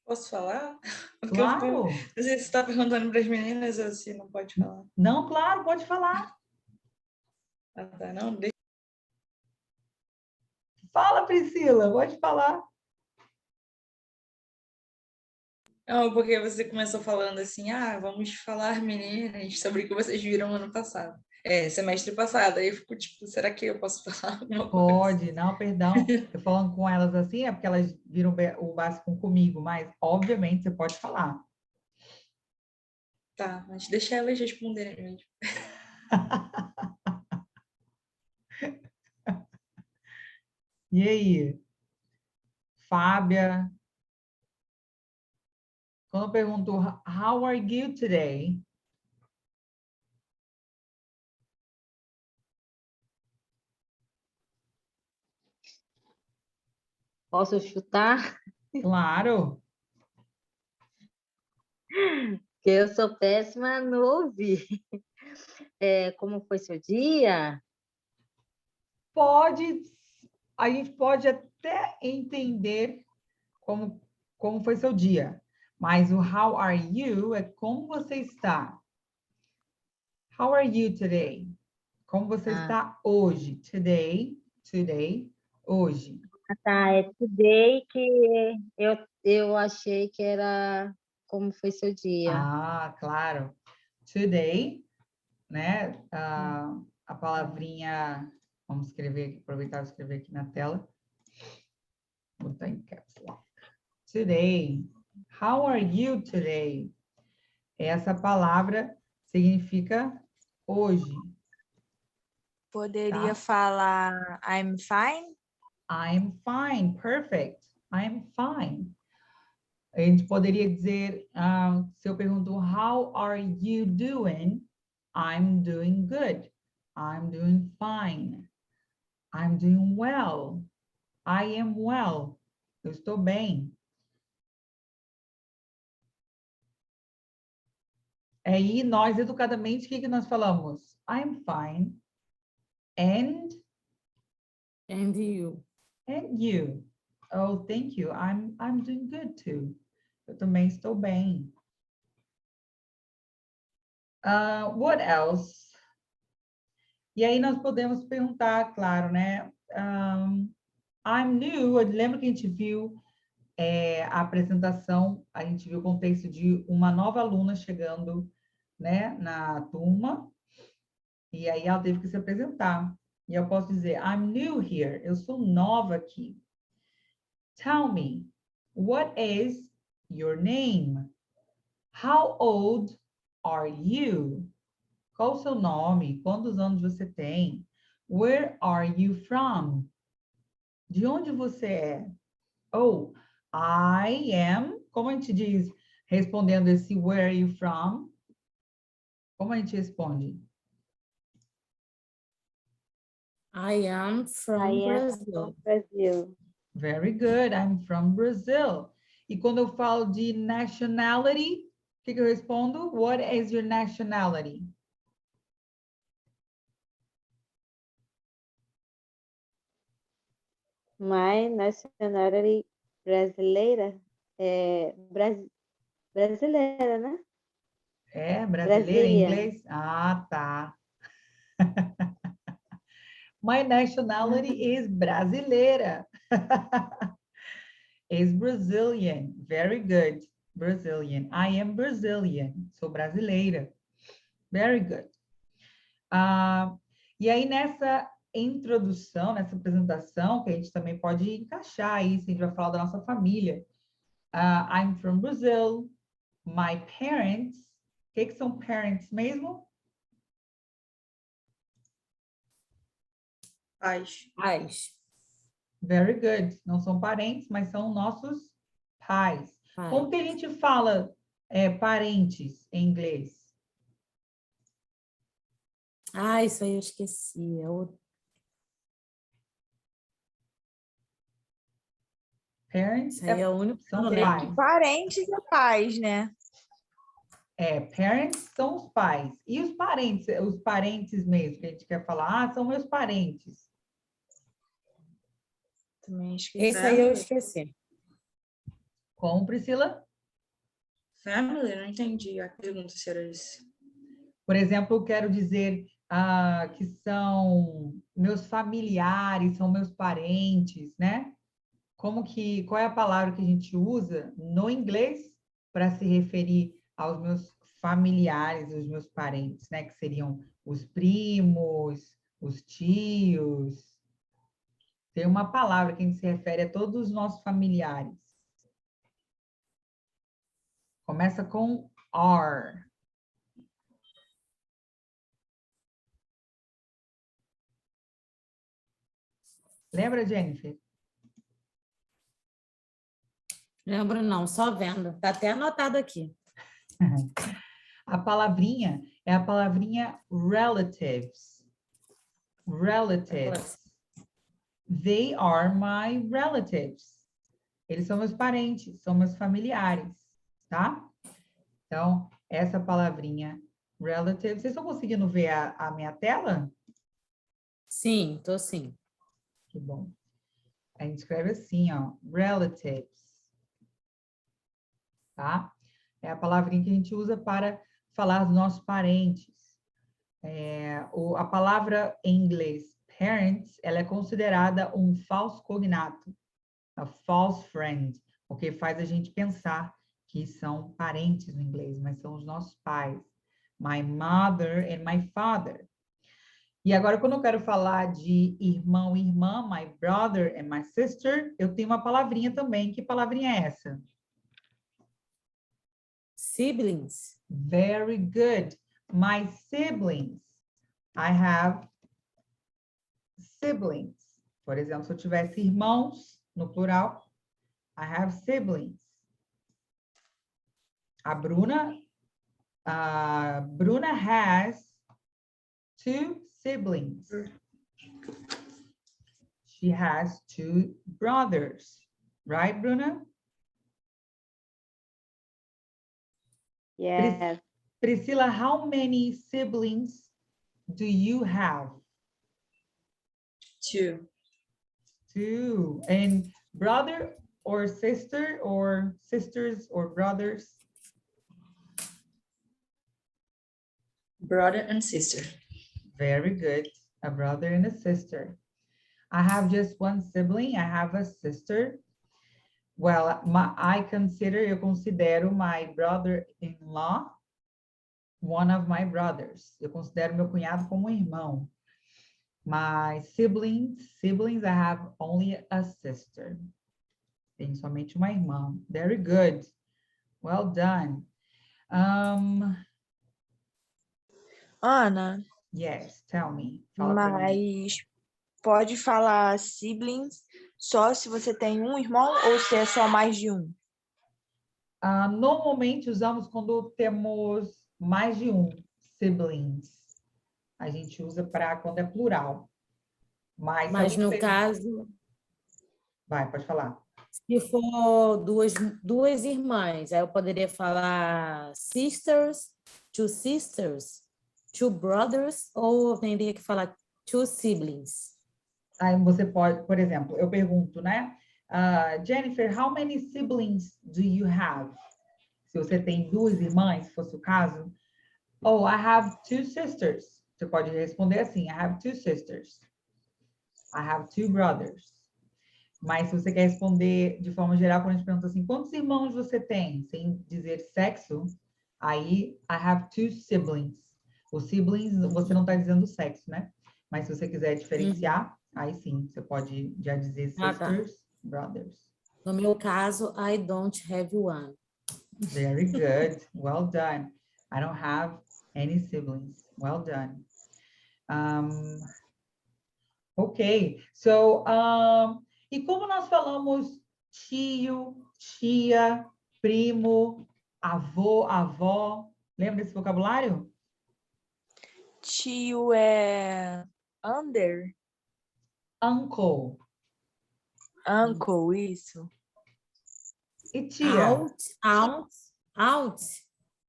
Posso falar? Porque
Claro!
não sei se você está perguntando para as meninas ou se não pode falar.
Não, claro, pode falar.
Ah, tá, não?
Fala, Priscila, pode falar.
Não, porque você começou falando assim, vamos falar, meninas, sobre o que vocês viram ano passado. Semestre passado. Aí eu fico tipo, será que eu posso falar alguma coisa?
Pode, não, perdão. Eu falando com elas assim, é porque elas viram o básico comigo, mas, obviamente, você pode falar.
Tá, mas deixa elas responderem mesmo.
E aí, Fábia? Quando eu pergunto, how are you today?
Posso chutar?
Claro.
Que eu sou péssima no ouvir. Como foi seu dia?
A gente pode até entender como foi seu dia, mas o how are you é como você está. How are you today? Como você está hoje? Today, hoje.
Tá, é today que eu achei que era como foi seu dia.
Ah, claro. Today, né? A palavrinha, vamos escrever aqui, aproveitar e escrever aqui na tela. Vou botar em caps lock. Today. How are you today? Essa palavra significa hoje.
Poderia
Tá?
falar I'm fine?
I'm fine, perfect. I'm fine. A gente poderia dizer, se eu pergunto, how are you doing? I'm doing good. I'm doing fine. I'm doing well. I am well. Eu estou bem. Aí nós, educadamente, o que nós falamos? I'm fine. And
you?
you. Oh, thank you. I'm doing good too. Eu também estou bem. What else? E aí nós podemos perguntar, claro, né? I'm new. Eu lembro que a gente viu a apresentação, a gente viu o contexto de uma nova aluna chegando, né, na turma, e aí ela teve que se apresentar. E eu posso dizer, I'm new here. Eu sou nova aqui. Tell me, what is your name? How old are you? Qual o seu nome? Quantos anos você tem? Where are you from? De onde você é? Oh, I am. Como a gente diz, respondendo esse where are you from? Como a gente responde?
I am from Brazil.
Brasil.
Very good, I'm from Brazil. E quando eu falo de nationality, o que eu respondo? What is your nationality?
My nationality brasileira. Brasileira, né?
É, brasileira em
Brazilian.
inglês? Ah, tá. My nationality is brasileira. Is Brazilian. Very good. Brazilian. I am Brazilian. Sou brasileira. Very good. E aí, nessa introdução, nessa apresentação, que a gente também pode encaixar aí, se a gente vai falar da nossa família. I'm from Brazil. My parents. O que são parents mesmo?
Paz.
Pais.
Very good. Não são parentes, mas são nossos pais.
Pais.
Como que a gente fala parentes em inglês?
Isso aí eu esqueci.
Parents
Isso aí é o único que eu
são
não lembro.
pais.
Parentes e pais, né?
Parents são os pais. E os parentes mesmo, que a gente quer falar, são meus parentes.
Também esqueci.
Esse aí eu esqueci.
Como, Priscila?
Family? Não entendi a pergunta se era isso.
Por exemplo, eu quero dizer que são meus familiares, são meus parentes, né? Qual é a palavra que a gente usa no inglês para se referir aos meus familiares, os meus parentes, né? Que seriam os primos, os tios. Tem uma palavra que a gente se refere a todos os nossos familiares. Começa com R. Lembra, Jennifer?
Lembro não, só vendo. Está até anotado aqui.
A palavrinha é a palavrinha relatives. Relatives. They are my relatives. Eles são meus parentes, são meus familiares, tá? Então, essa palavrinha relatives. Vocês estão conseguindo ver a minha tela?
Sim, tô sim.
Que bom. A gente escreve assim, ó, relatives. Tá? É a palavrinha que a gente usa para falar dos nossos parentes. A palavra em inglês, parents, ela é considerada um falso cognato, a false friend, porque faz a gente pensar que são parentes no inglês, mas são os nossos pais. My mother and my father. E agora, quando eu quero falar de irmão e irmã, my brother and my sister, eu tenho uma palavrinha também. Que palavrinha é essa?
Siblings.
Very good. My siblings. I have siblings. Por exemplo, se eu tivesse irmãos, no plural, I have siblings. A Bruna has 2 siblings. She has 2 brothers. Right, Bruna?
Yes.
Priscila, how many siblings do you have?
2.
2. And brother or sister or sisters or brothers?
Brother and sister.
Very good. A brother and a sister. I have just 1 sibling. I have a sister. Well, eu considero my brother-in-law one of my brothers. Eu considero meu cunhado como um irmão. My siblings, I have only a sister. Tenho somente uma irmã. Very good. Well done.
Ana,
Yes, tell me. Fala pra mim.
mas pode falar siblings só se você tem um irmão ou se é só mais de um?
Normalmente usamos quando temos mais de um siblings. A gente usa para quando é plural. Mas, se
Mas
alguém
no caso,
Vai, pode falar.
se for duas irmãs, aí eu poderia falar sisters, two brothers, ou eu teria que falar two siblings.
Aí você pode, por exemplo, eu pergunto, né? Jennifer, how many siblings do you have? Se você tem 2 irmãs, se fosse o caso. Oh, I have 2 sisters. Você pode responder assim, I have 2 sisters. I have 2 brothers. Mas se você quer responder de forma geral, quando a gente pergunta assim, quantos irmãos você tem? Sem dizer sexo, aí I have 2 siblings. Os siblings, você não está dizendo sexo, né? Mas se você quiser diferenciar, aí sim, você pode já dizer sisters, brothers.
No meu caso, I don't have one.
Very good. Well done. I don't have any siblings. Well done. Ok. So, e como nós falamos tio, tia, primo, avô, avó, lembra desse vocabulário?
Tio é under?
Uncle.
Uncle, isso.
E tia?
Aunt.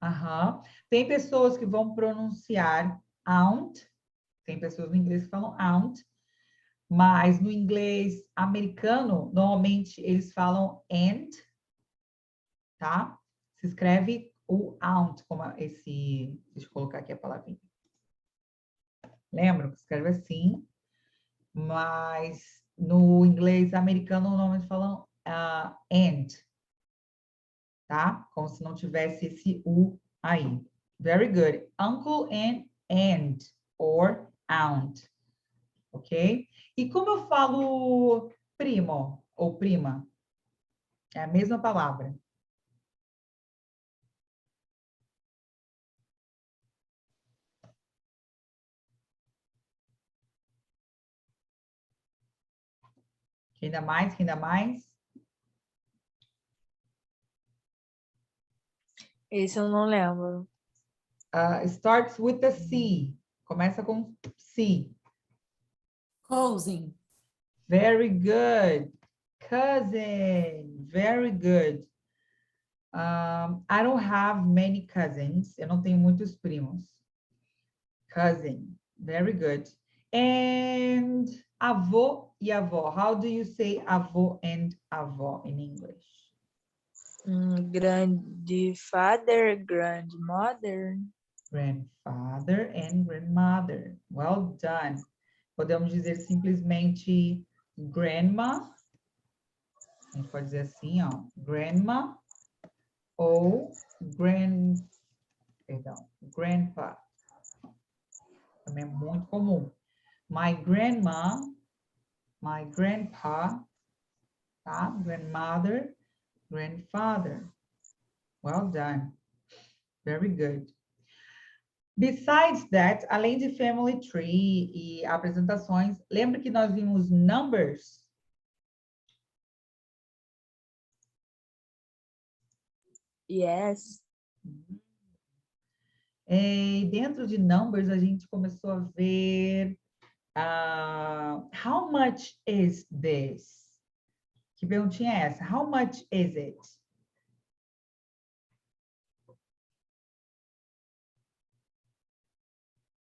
Aham. Tem pessoas que vão pronunciar aunt, tem pessoas no inglês que falam aunt, mas no inglês americano, normalmente eles falam aunt, tá? Se escreve o aunt, como esse... Deixa eu colocar aqui a palavrinha. Lembra que escreve assim, mas no inglês americano normalmente falam and, tá? Como se não tivesse esse U aí. Very good. Uncle and, or aunt. Ok? E como eu falo primo ou prima? É a mesma palavra. Quem dá mais? Quem dá mais?
Esse eu não lembro.
Starts with a C. Começa com C.
Cousin.
Very good. Cousin. Very good. I don't have many cousins. Eu não tenho muitos primos. Cousin. Very good. And avô e avó. How do you say avô and avó in English?
Grandfather, grandmother.
Grandfather and grandmother. Well done. Podemos dizer simplesmente grandma. A gente pode dizer assim, ó. Grandma ou grandpa. Também é muito comum. My grandma, my grandpa, tá? Grandmother, grandfather. Well done. Very good. Besides that, além de family tree e apresentações, lembra que nós vimos numbers?
Yes.
E dentro de numbers, a gente começou a ver how much is this? Que perguntinha é essa? How much is it?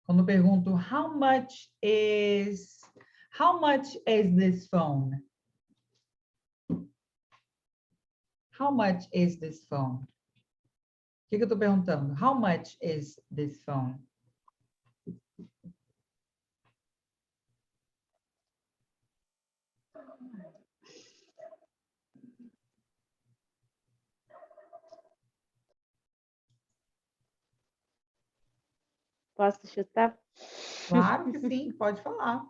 Quando eu pergunto how much is this phone? How much is this phone? O que eu estou perguntando? How much is this phone?
Posso chutar?
Claro que sim, pode falar.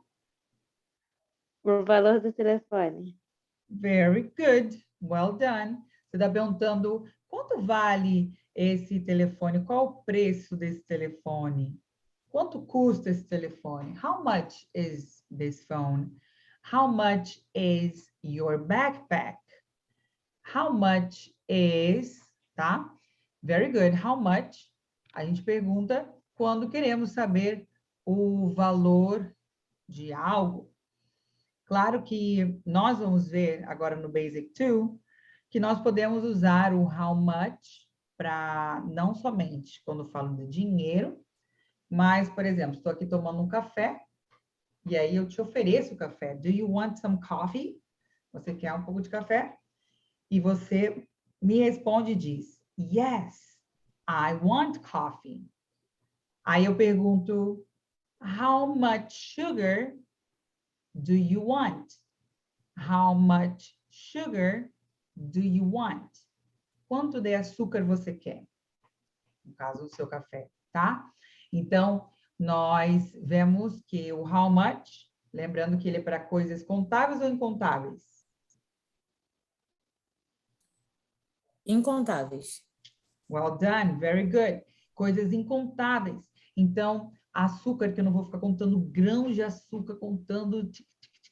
O valor do telefone.
Very good. Well done. Você está perguntando quanto vale esse telefone? Qual o preço desse telefone? Quanto custa esse telefone? How much is this phone? How much is your backpack? How much is, tá? Very good. How much? A gente pergunta quando queremos saber o valor de algo. Claro que nós vamos ver agora no Basic 2 que nós podemos usar o how much para não somente quando falo de dinheiro, mas, por exemplo, estou aqui tomando um café e aí eu te ofereço café. Do you want some coffee? Você quer um pouco de café? E você me responde e diz, yes, I want coffee. Aí eu pergunto, how much sugar do you want? How much sugar do you want? Quanto de açúcar você quer? No caso, o seu café, tá? Então, nós vemos que o how much, lembrando que ele é para coisas contáveis ou incontáveis?
Incontáveis.
Well done, very good. Coisas incontáveis. Então, açúcar, que eu não vou ficar contando grãos de açúcar, contando...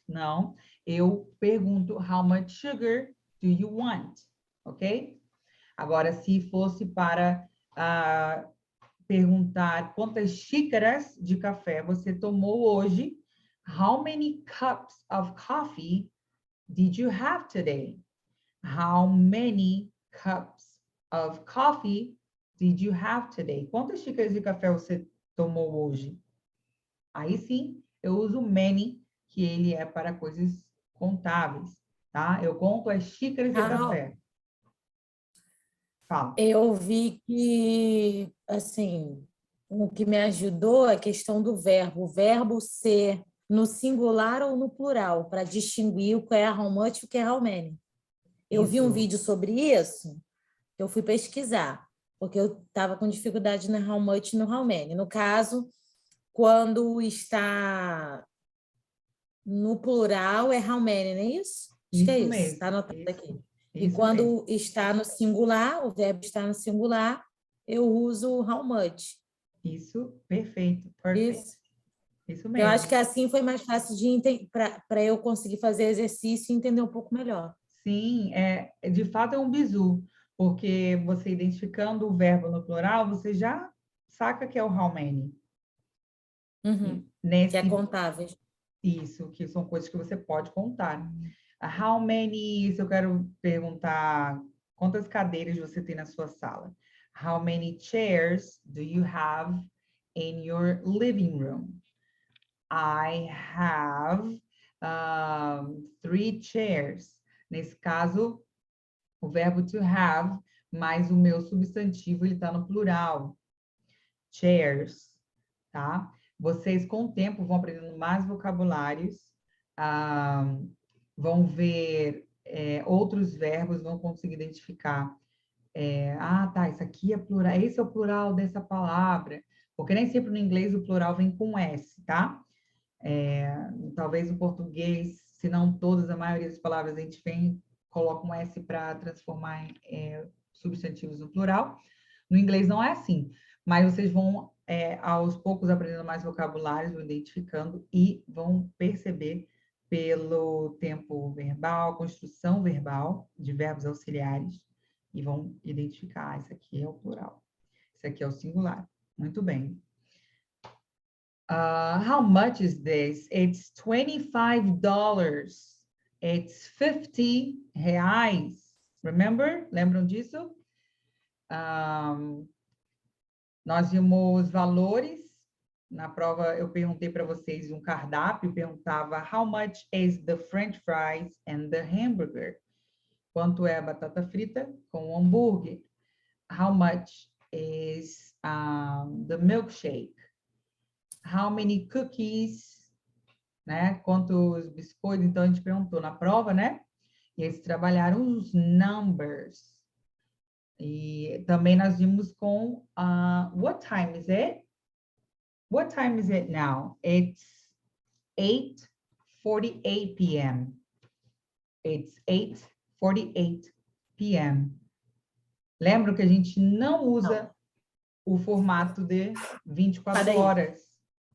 Não, eu pergunto, how much sugar do you want? Ok? Agora, se fosse para perguntar quantas xícaras de café você tomou hoje, how many cups of coffee did you have today? How many cups of coffee did you have today? Quantas xícaras de café você tomou hoje? Aí sim, eu uso many, que ele é para coisas contáveis, tá? Eu conto as xícaras de
Carol,
café. Fala.
eu vi que, assim, o que me ajudou é a questão do verbo. O verbo ser no singular ou no plural, para distinguir o que é how much e o que é how many. Eu vi um
Isso.
vídeo sobre isso, eu fui pesquisar, porque eu estava com dificuldade no how much e no how many. No caso, quando está no plural é how many, não é isso? Acho que é
Isso
isso,
mesmo.
está anotado
Isso.
aqui. E
Isso
quando
mesmo.
está no singular, o verbo está no singular, eu uso how much.
Isso, perfeito. Perfect.
Isso.
Isso
Eu acho
mesmo.
que assim foi mais fácil de para eu conseguir fazer exercício e entender um pouco melhor.
Sim, de fato é um bizu, porque você identificando o verbo no plural, você já saca que é o how many.
Uhum. Que é
Nesse
contáveis.
Isso, que são coisas que você pode contar. How many, se eu quero perguntar quantas cadeiras você tem na sua sala? How many chairs do you have in your living room? I have 3 chairs. Nesse caso, o verbo to have, mais o meu substantivo, ele está no plural. Chairs, tá? Vocês, com o tempo, vão aprendendo mais vocabulários, vão ver outros verbos, vão conseguir identificar. Tá, isso aqui é plural, esse é o plural dessa palavra. Porque nem sempre no inglês o plural vem com S, tá? Talvez no português, se não todas, a maioria das palavras a gente coloca um S para transformar em substantivos no plural. No inglês não é assim, mas vocês vão, aos poucos, aprendendo mais vocabulários, vão identificando e vão perceber pelo tempo verbal, construção verbal de verbos auxiliares, e vão identificar, isso aqui é o plural, isso aqui é o singular. Muito bem. How much is this? It's $25. It's 50 reais. Remember? Lembram disso? Nós vimos valores. Na prova, eu perguntei para vocês um cardápio, perguntava how much is the French fries and the hamburger? Quanto é a batata frita com o hambúrguer? How much is the milkshake? How many cookies? Né? Quantos biscoitos? Então, a gente perguntou na prova, né? E eles trabalharam os numbers. E também nós vimos com what time is it? What time is it now? It's 8:48 p.m. It's 8:48 p.m. Lembram que a gente não usa o formato de 24 horas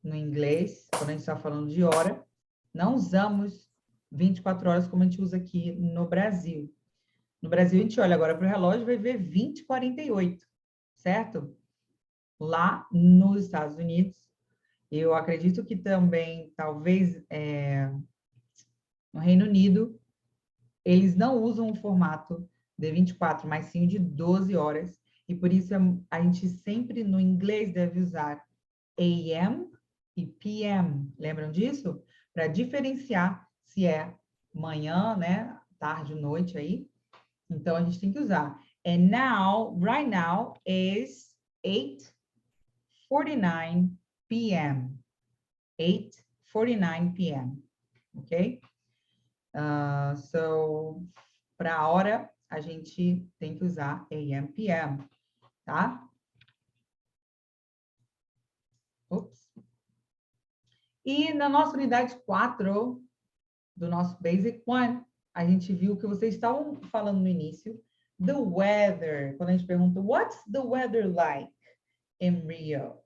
no inglês, quando a gente está falando de hora. Não usamos 24 horas como a gente usa aqui no Brasil. No Brasil, a gente olha agora para o relógio e vai ver 20:48, certo? Lá nos Estados Unidos, eu acredito que também, talvez, no Reino Unido, eles não usam o formato de 24, mas sim de 12 horas. E por isso a gente sempre, no inglês, deve usar AM e PM. Lembram disso? Para diferenciar se é manhã, né? Tarde, noite aí. Então, a gente tem que usar. And now, right now, is 8:49 p.m. 8:49 p.m. Ok? So, para a hora, a gente tem que usar AM, PM, tá? Ups. E na nossa unidade 4 do nosso Basic 1, a gente viu que vocês estavam falando no início, the weather. Quando a gente pergunta, what's the weather like in Rio?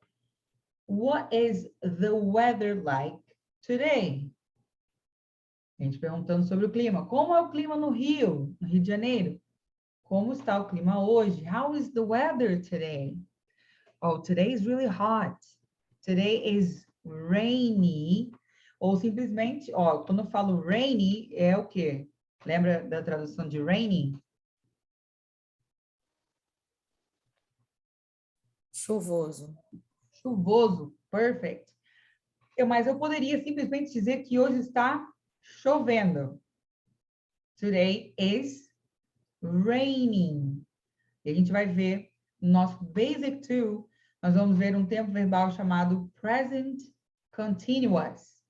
What is the weather like today? A gente perguntando sobre o clima. Como é o clima no Rio de Janeiro? Como está o clima hoje? How is the weather today? Oh, today is really hot. Today is rainy. Ou simplesmente, quando eu falo rainy, é o quê? Lembra da tradução de rainy?
Chuvoso.
Chuvoso, perfect. Mas eu poderia simplesmente dizer que hoje está chovendo. Today is raining. E a gente vai ver no nosso Basic 2, nós vamos ver um tempo verbal chamado present continuous,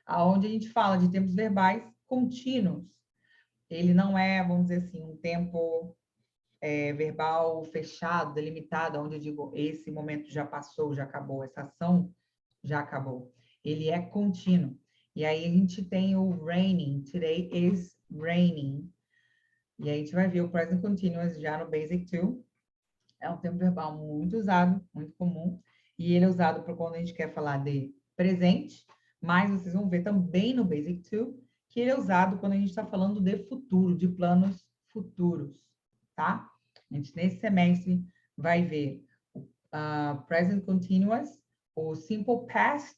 aonde a gente fala de tempos verbais contínuos. Ele não é, vamos dizer assim, um tempo verbal fechado, delimitado, onde eu digo, esse momento já passou, já acabou, essa ação já acabou. Ele é contínuo. E aí a gente tem o raining, today is raining. E aí a gente vai ver o present continuous já no Basic 2. É um tempo verbal muito usado, muito comum. E ele é usado para quando a gente quer falar de presente, mas vocês vão ver também no Basic 2 que ele é usado quando a gente está falando de futuro, de planos futuros, tá? A gente, nesse semestre, vai ver o Present Continuous, o Simple Past,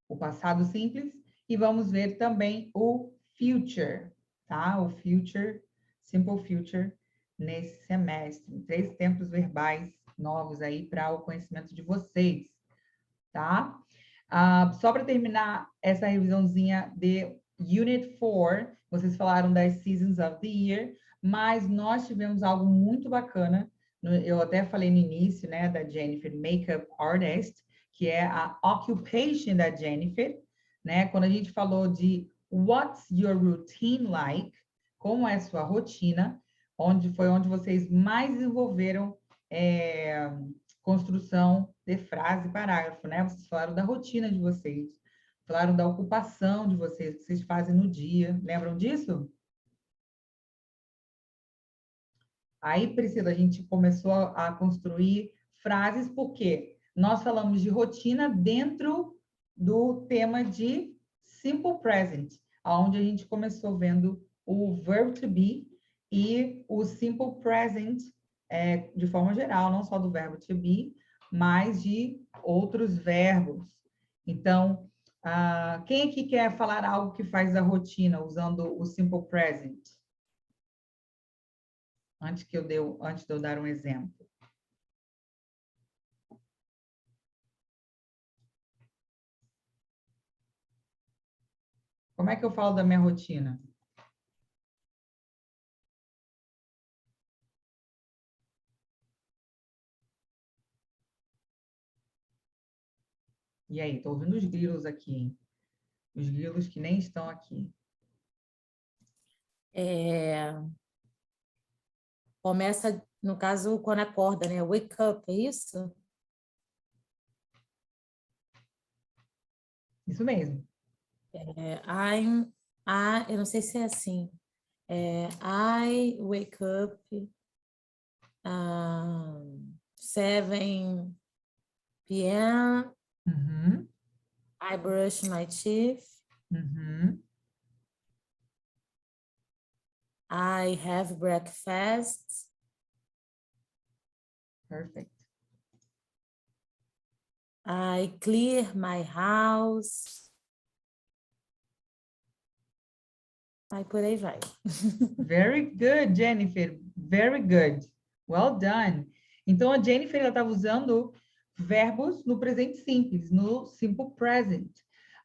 o passado simples, e vamos ver também o Future, tá? O Future, Simple Future, nesse semestre. 3 tempos verbais novos aí para o conhecimento de vocês, tá? Só para terminar essa revisãozinha de Unit 4, vocês falaram das Seasons of the Year, mas nós tivemos algo muito bacana, eu até falei no início, né, da Jennifer, Makeup Artist, que é a occupation da Jennifer, né? Quando a gente falou de What's your routine like? Como é a sua rotina? Onde vocês mais desenvolveram construção de frase e parágrafo, né? Vocês falaram da rotina de vocês, falaram da ocupação de vocês, que vocês fazem no dia. Lembram disso? Aí, Priscila, a gente começou a construir frases, porque nós falamos de rotina dentro do tema de Simple Present, onde a gente começou vendo o verb to be e o Simple Present de forma geral, não só do verbo to be, mas de outros verbos. Então, quem aqui quer falar algo que faz a rotina usando o Simple Present? Antes de eu dar um exemplo. Como é que eu falo da minha rotina? E aí, estou ouvindo os grilos aqui, hein? Os grilos que nem estão aqui.
Começa, no caso, quando acorda, né? Wake up, é isso?
Isso mesmo.
Eu não sei se é assim. I wake up 7 p.m.
Uhum.
I brush my teeth.
Uhum.
I have breakfast.
Perfect.
I clear my house. Aí por aí vai.
Very good, Jennifer. Very good. Well done. Então, a Jennifer estava usando verbos no presente simples, no simple present.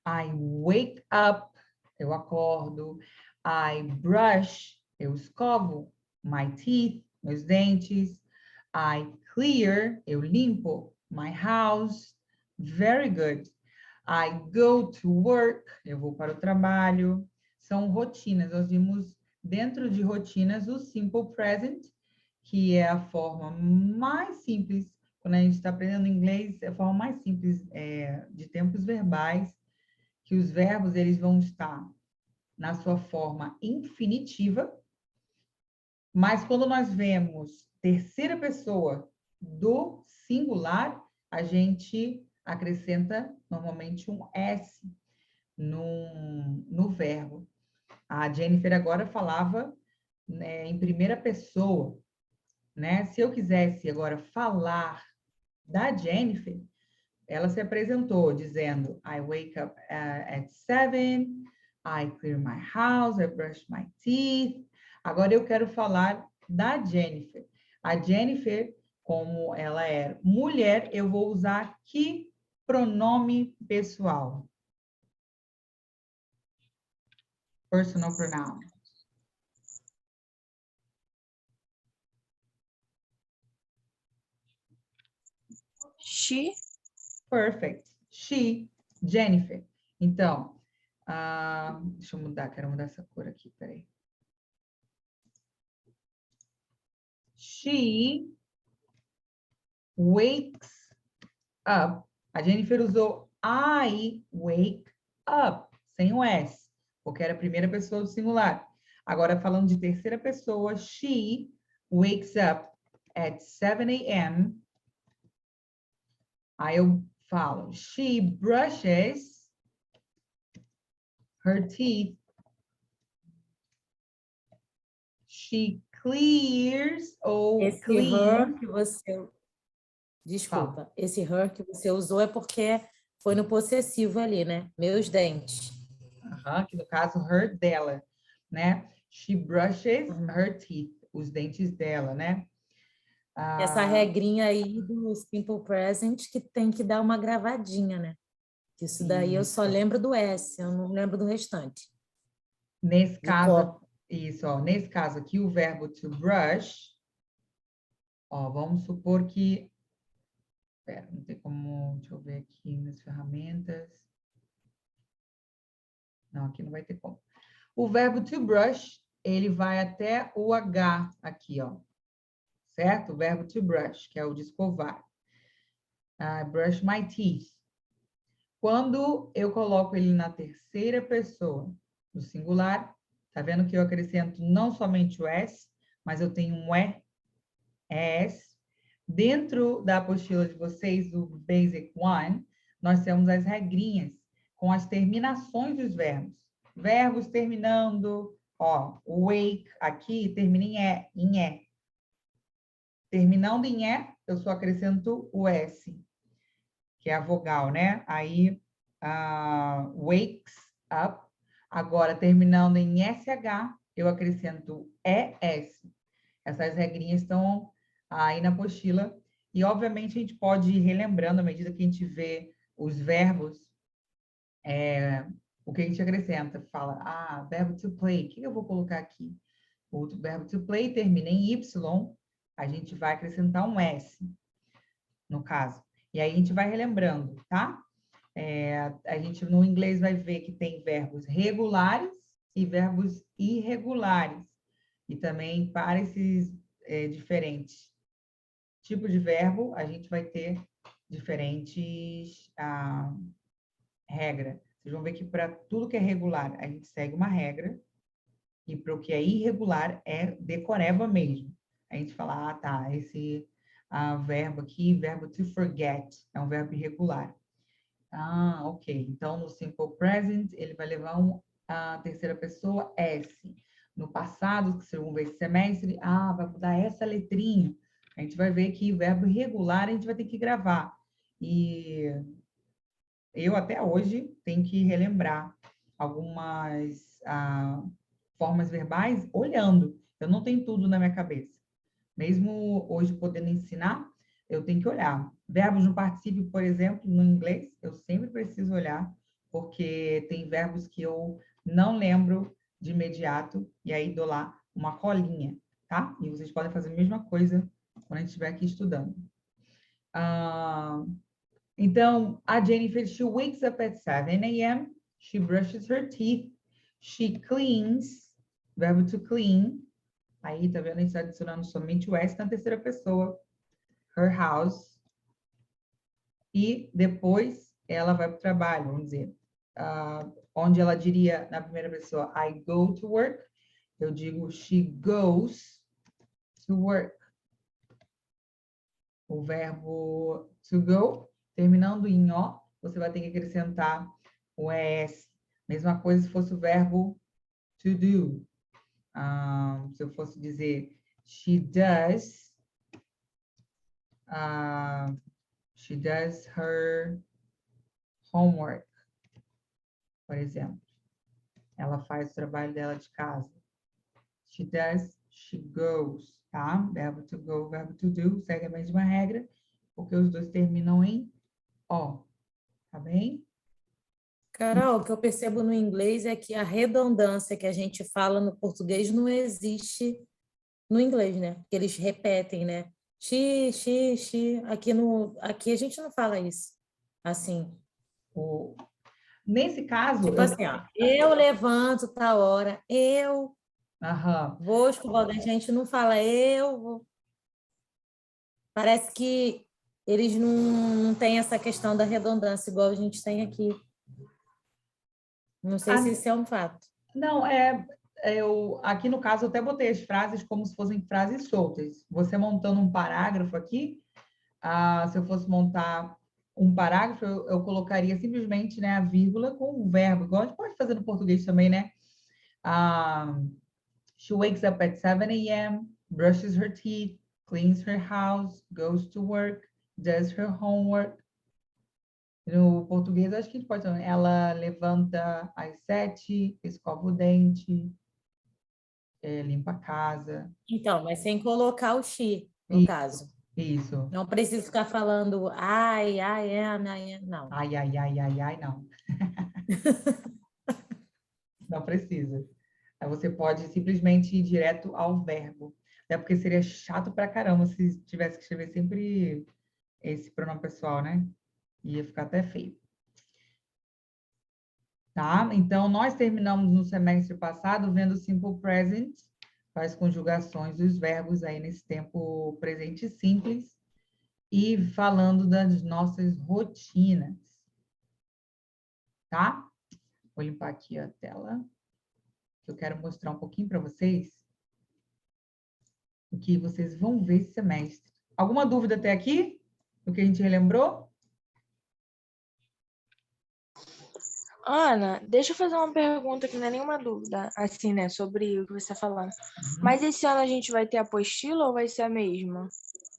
I wake up, eu acordo. I brush, eu escovo. My teeth, meus dentes. I clear, eu limpo. My house. Very good. I go to work, eu vou para o trabalho. São rotinas. Nós vimos dentro de rotinas o simple present, que é a forma mais simples, quando a gente está aprendendo inglês, é a forma mais simples de tempos verbais, que os verbos eles vão estar na sua forma infinitiva, mas quando nós vemos terceira pessoa do singular, a gente acrescenta normalmente um S no verbo. A Jennifer agora falava, né, em primeira pessoa, né? Se eu quisesse agora falar da Jennifer, ela se apresentou dizendo: I wake up at 7, I clear my house, I brush my teeth. Agora eu quero falar da Jennifer. A Jennifer, como ela é mulher, eu vou usar que pronome pessoal? Personal pronoun.
She.
Perfect. She, Jennifer. Então, deixa eu mudar, quero mudar essa cor aqui, peraí. She wakes up. A Jennifer usou I wake up, sem o S, porque era a primeira pessoa do singular. Agora, falando de terceira pessoa, she wakes up at 7 a.m. Aí eu falo, she brushes her teeth. She clears ou
Esse
cleans.
her que você... Desculpa, esse her que você usou é porque foi no possessivo ali, né? Meus dentes.
Que no caso, her dela, né? She brushes
Uhum.
her teeth, os dentes dela, né?
Essa regrinha aí do simple present que tem que dar uma gravadinha, né? Isso daí eu só
Isso.
lembro do S, eu não lembro do restante.
Nesse
De
caso,
cor.
isso, ó, nesse caso aqui, o verbo to brush, ó, vamos supor que, espera, não tem como, deixa eu ver aqui nas ferramentas. Não, aqui não vai ter como. O verbo to brush, ele vai até o H aqui, ó. Certo? O verbo to brush, que é o de escovar. Brush my teeth. Quando eu coloco ele na terceira pessoa, no singular, tá vendo que eu acrescento não somente o S, mas eu tenho um ES. Dentro da apostila de vocês, do Basic One, nós temos as regrinhas com as terminações dos verbos. Verbos terminando, ó, wake aqui termina em E. Terminando em E, eu só acrescento o S, que é a vogal, né? Aí, wakes up. Agora, terminando em SH, eu acrescento ES. Essas regrinhas estão aí na apostila. E, obviamente, a gente pode ir relembrando à medida que a gente vê os verbos, o que a gente acrescenta. Fala, verbo to play, o que eu vou colocar aqui? O verbo to play termina em Y, a gente vai acrescentar um S, no caso. E aí a gente vai relembrando, tá? A gente no inglês vai ver que tem verbos regulares e verbos irregulares. E também para esses diferentes tipos de verbo, a gente vai ter diferentes regras. Vocês vão ver que para tudo que é regular, a gente segue uma regra. E para o que é irregular, é decoreba mesmo. A gente fala, tá, esse verbo aqui, verbo to forget, é um verbo irregular. Ok. Então, no simple present, ele vai levar a terceira pessoa, S. No passado, que vocês vão ver esse semestre, vai mudar essa letrinha. A gente vai ver que verbo irregular a gente vai ter que gravar. E eu, até hoje, tenho que relembrar algumas formas verbais olhando. Eu não tenho tudo na minha cabeça. Mesmo hoje podendo ensinar, eu tenho que olhar. Verbos no particípio, por exemplo, no inglês, eu sempre preciso olhar, porque tem verbos que eu não lembro de imediato, e aí dou lá uma colinha, tá? E vocês podem fazer a mesma coisa quando a gente estiver aqui estudando. Então, a Jennifer, she wakes up at 7 a.m., she brushes her teeth, she cleans, verbo to clean. Aí, tá vendo? A gente está adicionando somente o S na terceira pessoa. Her house. E depois ela vai para o trabalho, vamos dizer. Onde ela diria na primeira pessoa, I go to work. Eu digo, she goes to work. O verbo to go, terminando em O, você vai ter que acrescentar o ES. Mesma coisa se fosse o verbo to do. Se eu fosse dizer, she does her homework, por exemplo. Ela faz o trabalho dela de casa. She does, she goes, tá? Verbo to go, verbo to do, segue a mesma regra, porque os dois terminam em O, tá bem?
Carol, o que eu percebo no inglês é que a redundância que a gente fala no português não existe no inglês, né? Porque eles repetem, né? She. Aqui a gente não fala isso. Assim.
Nesse caso...
Tipo assim, ó. Eu levanto tal hora, eu vou escovar o dente, a gente não fala eu vou. Parece que eles não têm essa questão da redundância igual a gente tem aqui. Não sei se isso é um fato.
Não, aqui no caso eu até botei as frases como se fossem frases soltas. Você montando um parágrafo aqui, se eu fosse montar um parágrafo, eu colocaria simplesmente, né, a vírgula com o verbo, igual a gente pode fazer no português também, né? She wakes up at 7 a.m., brushes her teeth, cleans her house, goes to work, does her homework. No português, acho que a gente pode falar, ela levanta às 7, escova o dente, limpa a casa.
Então, mas sem colocar o she, no
Isso.
caso.
Isso.
Não precisa ficar falando I am, não.
Ai, não. Não precisa. Aí você pode simplesmente ir direto ao verbo. Até porque seria chato pra caramba se tivesse que escrever sempre esse pronome pessoal, né? Ia ficar até feio. Tá? Então, nós terminamos no semestre passado vendo o simple present, as conjugações dos verbos aí nesse tempo presente simples, e falando das nossas rotinas. Tá? Vou limpar aqui a tela, que eu quero mostrar um pouquinho para vocês o que vocês vão ver esse semestre. Alguma dúvida até aqui? Do que a gente relembrou?
Ana, deixa eu fazer uma pergunta que não é nenhuma dúvida, assim, né, sobre o que você está falando. Mas esse ano a gente vai ter apostila ou vai ser a mesma?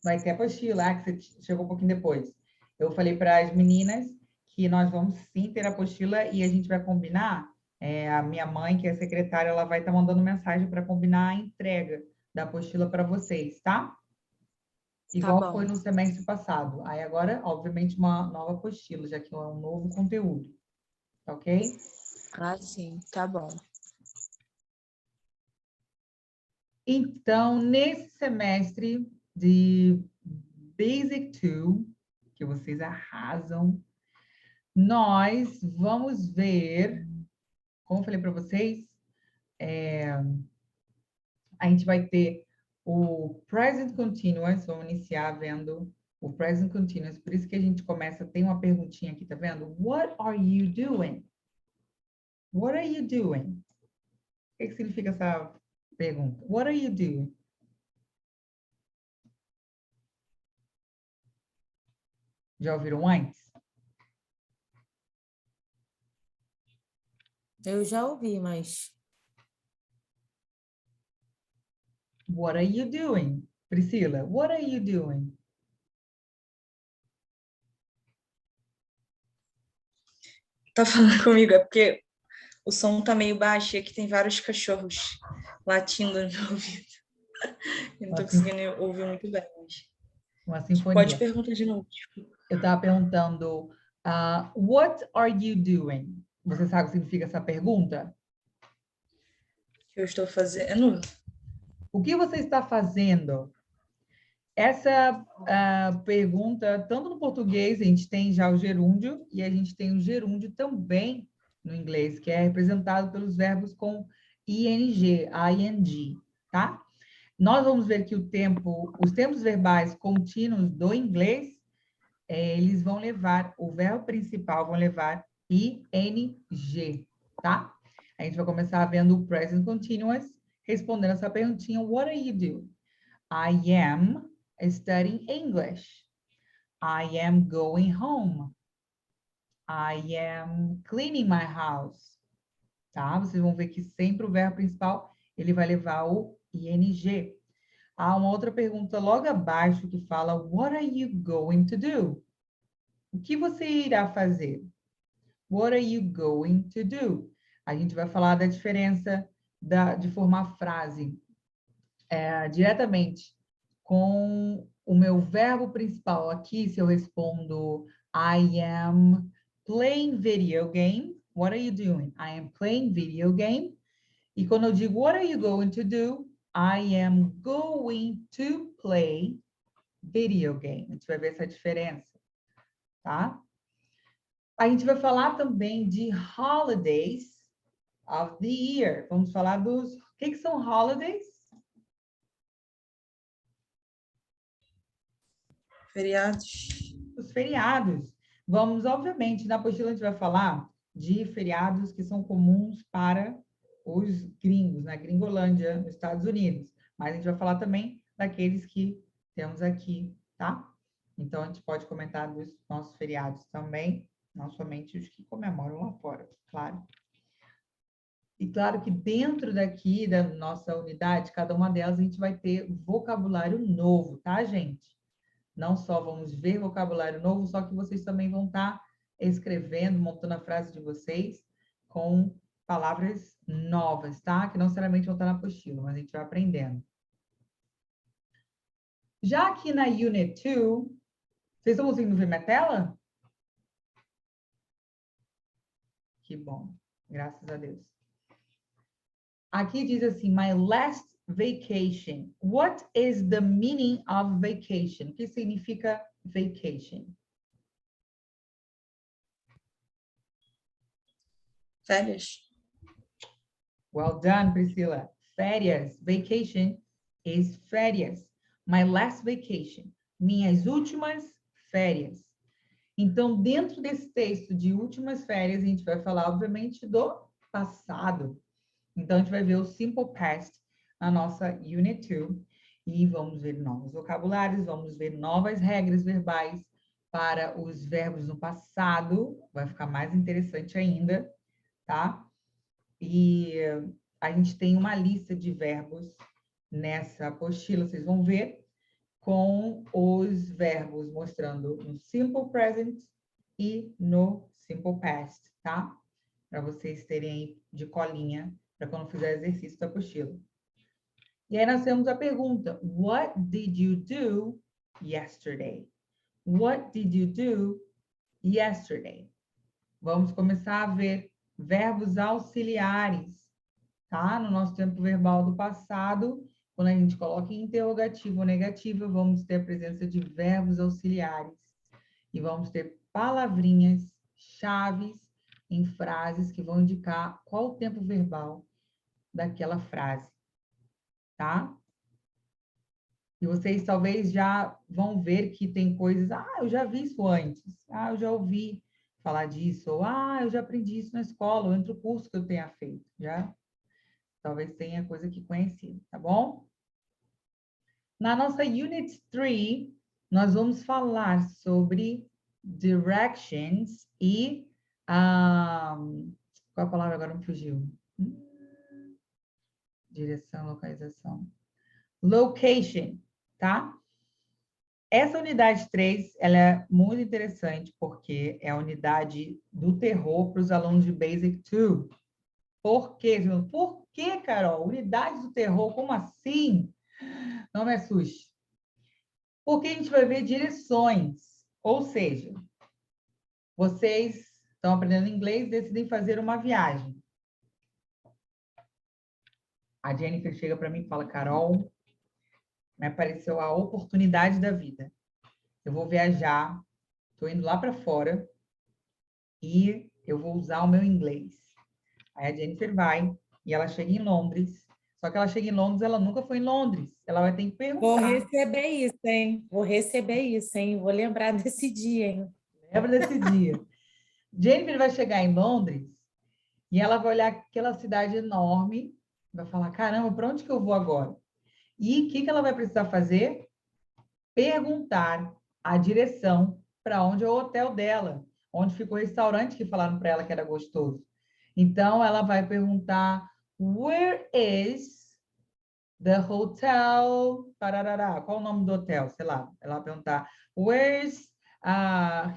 Vai ter apostila, que você chegou um pouquinho depois. Eu falei para as meninas que nós vamos sim ter apostila e a gente vai combinar. A minha mãe, que é secretária, ela vai estar mandando mensagem para combinar a entrega da apostila para vocês, tá? Igual
bom.
foi no semestre passado. Aí agora, obviamente, uma nova apostila, já que é um novo conteúdo. Tá ok?
Ah, sim, tá bom.
Então, nesse semestre de Basic 2, que vocês arrasam, nós vamos ver, como eu falei para vocês, a gente vai ter o Present Continuous, vamos iniciar vendo o Present Continuous, por isso que a gente começa, tem uma perguntinha aqui, tá vendo? What are you doing? What are you doing? O que significa essa pergunta? What are you doing? Já ouviram antes?
Eu já ouvi, mas
What are you doing? Priscila, what are you doing?
Tá falando comigo, é porque o som tá meio baixo e aqui tem vários cachorros latindo no meu ouvido. Eu não tô conseguindo ouvir muito bem. Mas...
Uma sinfonia.
Pode perguntar de novo.
Eu estava perguntando, what are you doing? Você sabe o que significa essa pergunta?
O que eu estou fazendo?
O que você está fazendo? Essa pergunta, tanto no português, a gente tem já o gerúndio, e a gente tem o gerúndio também no inglês, que é representado pelos verbos com ing, tá? Nós vamos ver que os tempos verbais contínuos do inglês, eles vão levar, o verbo principal vão levar ing, tá? A gente vai começar vendo o present continuous, respondendo essa perguntinha, what are you doing? I am studying English. I am going home. I am cleaning my house. Tá? Vocês vão ver que sempre o verbo principal, ele vai levar o ing. Há uma outra pergunta logo abaixo que fala, what are you going to do? O que você irá fazer? What are you going to do? A gente vai falar da diferença de formar frase diretamente com o meu verbo principal. Aqui, se eu respondo I am playing video game, what are you doing? I am playing video game. E quando eu digo what are you going to do? I am going to play video game. A gente vai ver essa diferença, tá? A gente vai falar também de holidays of the year. Vamos falar dos... O que são holidays?
Feriados.
Os feriados. Vamos, obviamente, na apostila a gente vai falar de feriados que são comuns para os gringos, na Gringolândia, nos Estados Unidos. Mas a gente vai falar também daqueles que temos aqui, tá? Então, a gente pode comentar dos nossos feriados também, não somente os que comemoram lá fora, claro. E claro que dentro daqui da nossa unidade, cada uma delas a gente vai ter vocabulário novo, tá, gente? Não só vamos ver vocabulário novo, só que vocês também vão estar escrevendo, montando a frase de vocês com palavras novas, tá? Que não necessariamente vão estar na apostila, mas a gente vai aprendendo. Já aqui na Unit 2, vocês estão conseguindo ver minha tela? Que bom, graças a Deus. Aqui diz assim, my last vacation. What is the meaning of vacation? O que significa vacation?
Férias?
Well done, Priscila. Férias. Vacation is férias. My last vacation. Minhas últimas férias. Então, dentro desse texto de últimas férias, a gente vai falar, obviamente, do passado. Então, a gente vai ver o simple past na nossa Unit 2 e vamos ver novos vocabulários, vamos ver novas regras verbais para os verbos no passado. Vai ficar mais interessante ainda, tá? E a gente tem uma lista de verbos nessa apostila, vocês vão ver, com os verbos mostrando no simple present e no simple past, tá? Para vocês terem aí de colinha para quando fizer exercício da apostila. E aí nós temos a pergunta, what did you do yesterday? What did you do yesterday? Vamos começar a ver verbos auxiliares, tá? No nosso tempo verbal do passado, quando a gente coloca em interrogativo ou negativo, vamos ter a presença de verbos auxiliares. E vamos ter palavrinhas, chaves em frases que vão indicar qual o tempo verbal daquela frase, tá? E vocês talvez já vão ver que tem coisas, eu já vi isso antes, eu já ouvi falar disso, ou eu já aprendi isso na escola, ou entre o curso que eu tenha feito, já talvez tenha coisa aqui conhecida, tá bom? Na nossa Unit 3, nós vamos falar sobre directions e qual a palavra agora me fugiu? Direção, localização. Location, tá? Essa unidade 3, ela é muito interessante porque é a unidade do terror para os alunos de Basic 2. Por quê? Por que, Carol? Unidade do terror, como assim? Não me assuste. Porque a gente vai ver direções. Ou seja, vocês estão aprendendo inglês e decidem fazer uma viagem. A Jennifer chega para mim e fala, Carol, me apareceu a oportunidade da vida. Eu vou viajar, estou indo lá para fora e eu vou usar o meu inglês. Aí a Jennifer vai e ela chega em Londres. Só que ela chega em Londres, ela nunca foi em Londres. Ela vai ter que perguntar.
Vou receber isso, hein? Vou receber isso, hein? Vou lembrar desse dia, hein?
Lembra desse dia. Jennifer vai chegar em Londres e ela vai olhar aquela cidade enorme, vai falar, caramba, para onde que eu vou agora? E o que ela vai precisar fazer? Perguntar a direção para onde é o hotel dela, onde ficou o restaurante que falaram para ela que era gostoso. Então, ela vai perguntar, where is the hotel? Pararará. Qual o nome do hotel? Sei lá. Ela vai perguntar, where's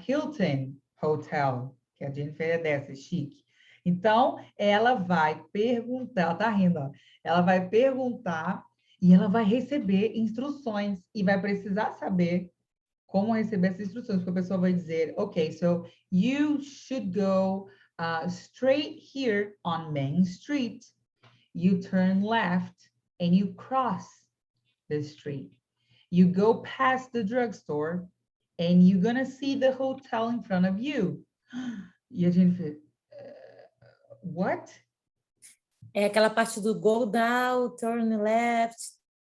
Hilton Hotel? Que a Jennifer é dessa, chique. Então, ela vai perguntar, ela tá rindo, ó. Ela vai perguntar e ela vai receber instruções e vai precisar saber como receber essas instruções, porque a pessoa vai dizer, ok, so you should go straight here on Main Street. You turn left and you cross the street. You go past the drugstore and you're gonna see the hotel in front of you. E a Jennifer, what?
É aquela parte do go down, turn left,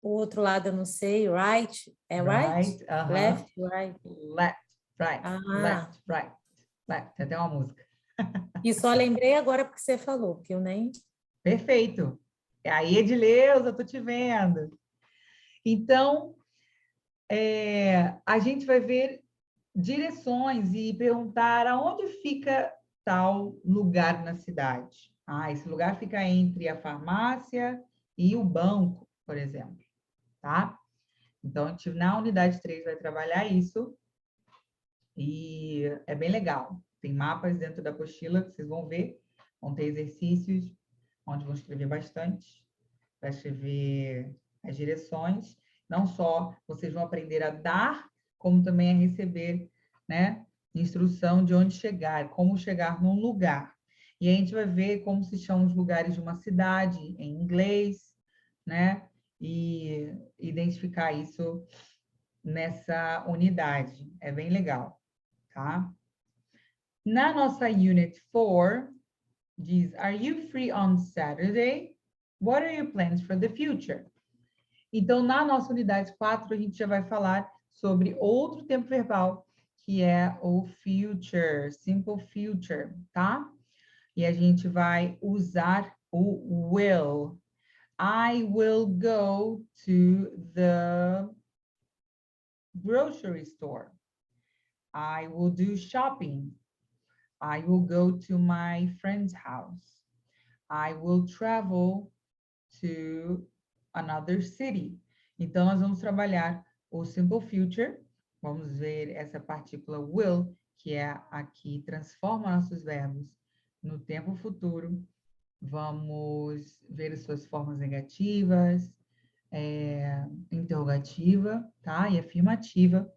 o outro lado eu não sei, right? É right? Left, right.
Left, right, left, right, left. Tem até uma música.
E só lembrei agora porque você falou, que eu nem...
Perfeito. Aí, Edileuza, eu tô te vendo. Então, a gente vai ver direções e perguntar aonde fica tal lugar na cidade. Esse lugar fica entre a farmácia e o banco, por exemplo, tá? Então, a gente na unidade 3 vai trabalhar isso e é bem legal. Tem mapas dentro da apostila que vocês vão ver, vão ter exercícios onde vão escrever bastante, vai escrever as direções. Não só vocês vão aprender a dar, como também a receber, né, instrução de onde chegar, como chegar num lugar. E a gente vai ver como se chamam os lugares de uma cidade em inglês, né, e identificar isso nessa unidade. É bem legal, tá? Na nossa Unit 4, diz, Are you free on Saturday? What are your plans for the future? Então, na nossa unidade 4, a gente já vai falar sobre outro tempo verbal, que é o future, simple future, tá? E a gente vai usar o will. I will go to the grocery store. I will do shopping. I will go to my friend's house. I will travel to another city. Então, nós vamos trabalhar o simple future. Vamos ver essa partícula will, que é a que transforma nossos verbos no tempo futuro. Vamos ver as suas formas negativas, interrogativa, tá? E afirmativa.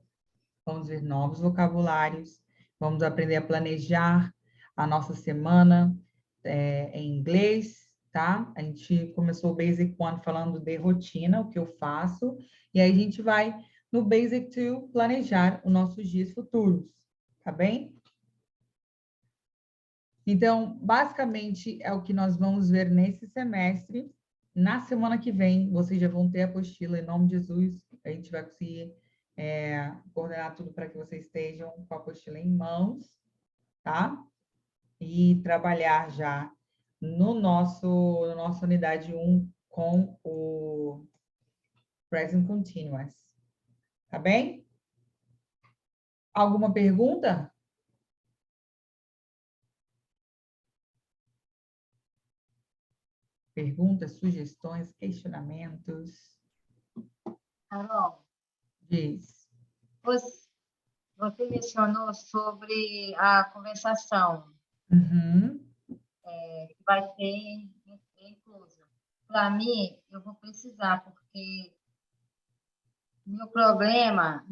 Vamos ver novos vocabulários. Vamos aprender a planejar a nossa semana em inglês, tá? A gente começou o Basic 1 falando de rotina, o que eu faço, e aí a gente vai no Basic 2 planejar os nossos dias futuros, tá bem? Então, basicamente, é o que nós vamos ver nesse semestre. Na semana que vem, vocês já vão ter a apostila, em nome de Jesus, a gente vai conseguir coordenar tudo para que vocês estejam com a apostila em mãos, tá? E trabalhar já no nossa unidade 1 com o Present Continuous. Tá bem? Alguma pergunta? Perguntas, sugestões, questionamentos?
Carol,
Diz.
você mencionou sobre a conversação,
Uhum.
que vai ser inclusa. Para mim, eu vou precisar, porque meu problema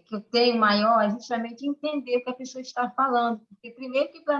que eu tenho maior é justamente entender o que a pessoa está falando. Porque, primeiro, que para